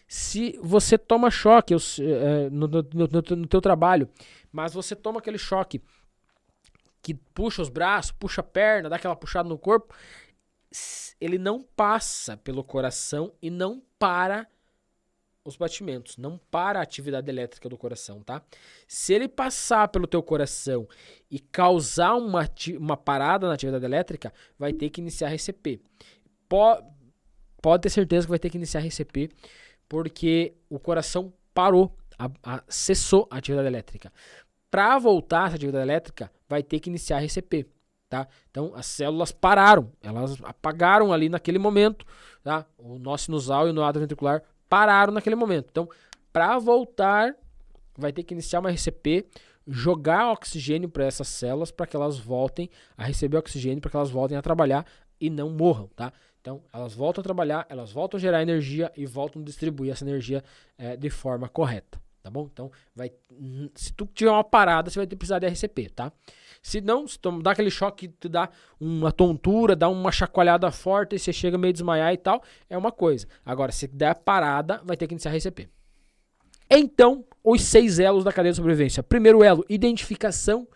Se você toma choque no teu trabalho, mas você toma aquele choque que puxa os braços, puxa a perna, dá aquela puxada no corpo, ele não passa pelo coração e não para os batimentos, não para a atividade elétrica do coração, tá? Se ele passar pelo teu coração e causar uma parada na atividade elétrica, vai ter que iniciar RCP. Pode ter certeza que vai ter que iniciar RCP, porque o coração parou, cessou a atividade elétrica. Para voltar essa atividade elétrica, vai ter que iniciar RCP, tá? Então, as células pararam, elas apagaram ali naquele momento, tá? O nó sinusal e o nó atrioventricular pararam naquele momento. Então, para voltar, vai ter que iniciar uma RCP, jogar oxigênio para essas células para que elas voltem a receber oxigênio, para que elas voltem a trabalhar e não morram, tá? Então, elas voltam a trabalhar, elas voltam a gerar energia e voltam a distribuir essa energia de forma correta, tá bom? Então, se tu tiver uma parada, você vai ter que precisar de RCP, tá? Se não, se tu dá aquele choque que te dá uma tontura, dá uma chacoalhada forte e você chega meio a desmaiar e tal, é uma coisa. Agora, se der a parada, vai ter que iniciar RCP. Então, os 6 elos da cadeia de sobrevivência. Primeiro elo, identificação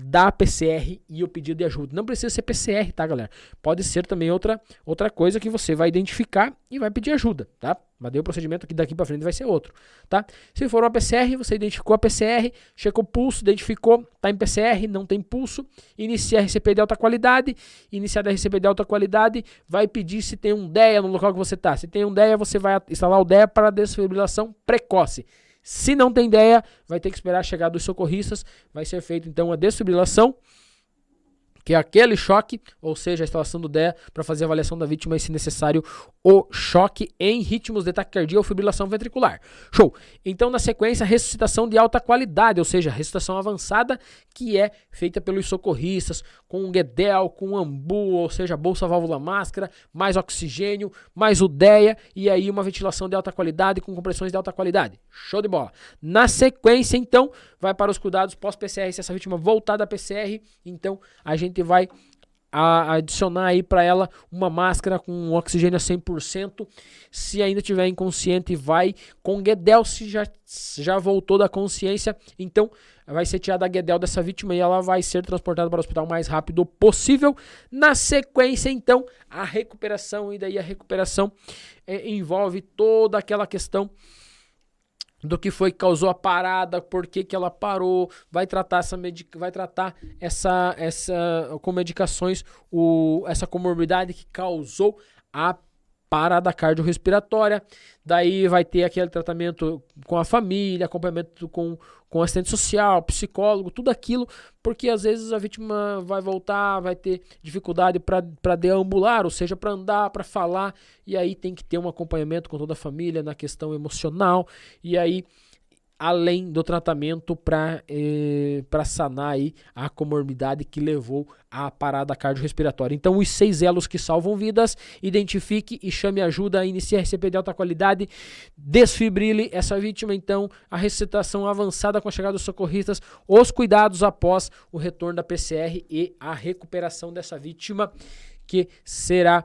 da PCR e o pedido de ajuda. Não precisa ser PCR, tá, galera? Pode ser também outra coisa que você vai identificar e vai pedir ajuda, tá? Mas daí o procedimento aqui daqui para frente vai ser outro, tá? Se for uma PCR, você identificou a PCR, checou o pulso, identificou, tá em PCR, não tem pulso, inicia a RCP de alta qualidade, iniciada a RCP de alta qualidade, vai pedir se tem um DEA no local que você tá. Se tem um DEA, você vai instalar o DEA para desfibrilação precoce. Se não tem ideia, vai ter que esperar a chegada dos socorristas. Vai ser feita então a desfibrilação, que é aquele choque, ou seja, a instalação do DEA para fazer a avaliação da vítima e, se necessário, o choque em ritmos de taquicardia ou fibrilação ventricular. Show! Então, na sequência, ressuscitação de alta qualidade, ou seja, ressuscitação avançada, que é feita pelos socorristas, com um GEDEL, com um AMBU, ou seja, bolsa, válvula, máscara, mais oxigênio, mais o DEA, e aí uma ventilação de alta qualidade com compressões de alta qualidade. Show de bola! Na sequência, então, vai para os cuidados pós-PCR, se essa vítima voltar da PCR, então a gente vai adicionar aí para ela uma máscara com oxigênio a 100%. Se ainda estiver inconsciente, vai com GEDEL. Se já voltou da consciência, então vai ser tirada a GEDEL dessa vítima e ela vai ser transportada para o hospital o mais rápido possível. Na sequência, então, a recuperação, e daí a recuperação envolve toda aquela questão do que foi que causou a parada, por que que ela parou, vai tratar essa com medicações essa comorbidade que causou a parada cardiorrespiratória. Daí vai ter aquele tratamento com a família, acompanhamento com assistente social, psicólogo, tudo aquilo, porque às vezes a vítima vai voltar, vai ter dificuldade para deambular, ou seja, para andar, para falar, e aí tem que ter um acompanhamento com toda a família na questão emocional, e aí além do tratamento para sanar aí a comorbidade que levou à parada cardiorrespiratória. Então, os 6 elos que salvam vidas, identifique e chame ajuda, inicie a RCP de alta qualidade, desfibrile essa vítima, então, a ressuscitação avançada com a chegada dos socorristas, os cuidados após o retorno da PCR e a recuperação dessa vítima, que será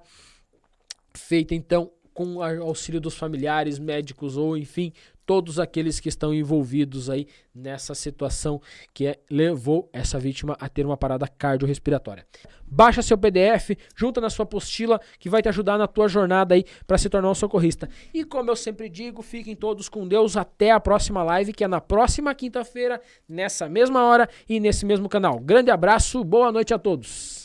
feita, então, com o auxílio dos familiares, médicos ou, enfim, todos aqueles que estão envolvidos aí nessa situação que levou essa vítima a ter uma parada cardiorrespiratória. Baixa seu PDF, junta na sua apostila, que vai te ajudar na tua jornada aí para se tornar um socorrista. E como eu sempre digo, fiquem todos com Deus, até a próxima live, que é na próxima quinta-feira, nessa mesma hora e nesse mesmo canal. Grande abraço, boa noite a todos.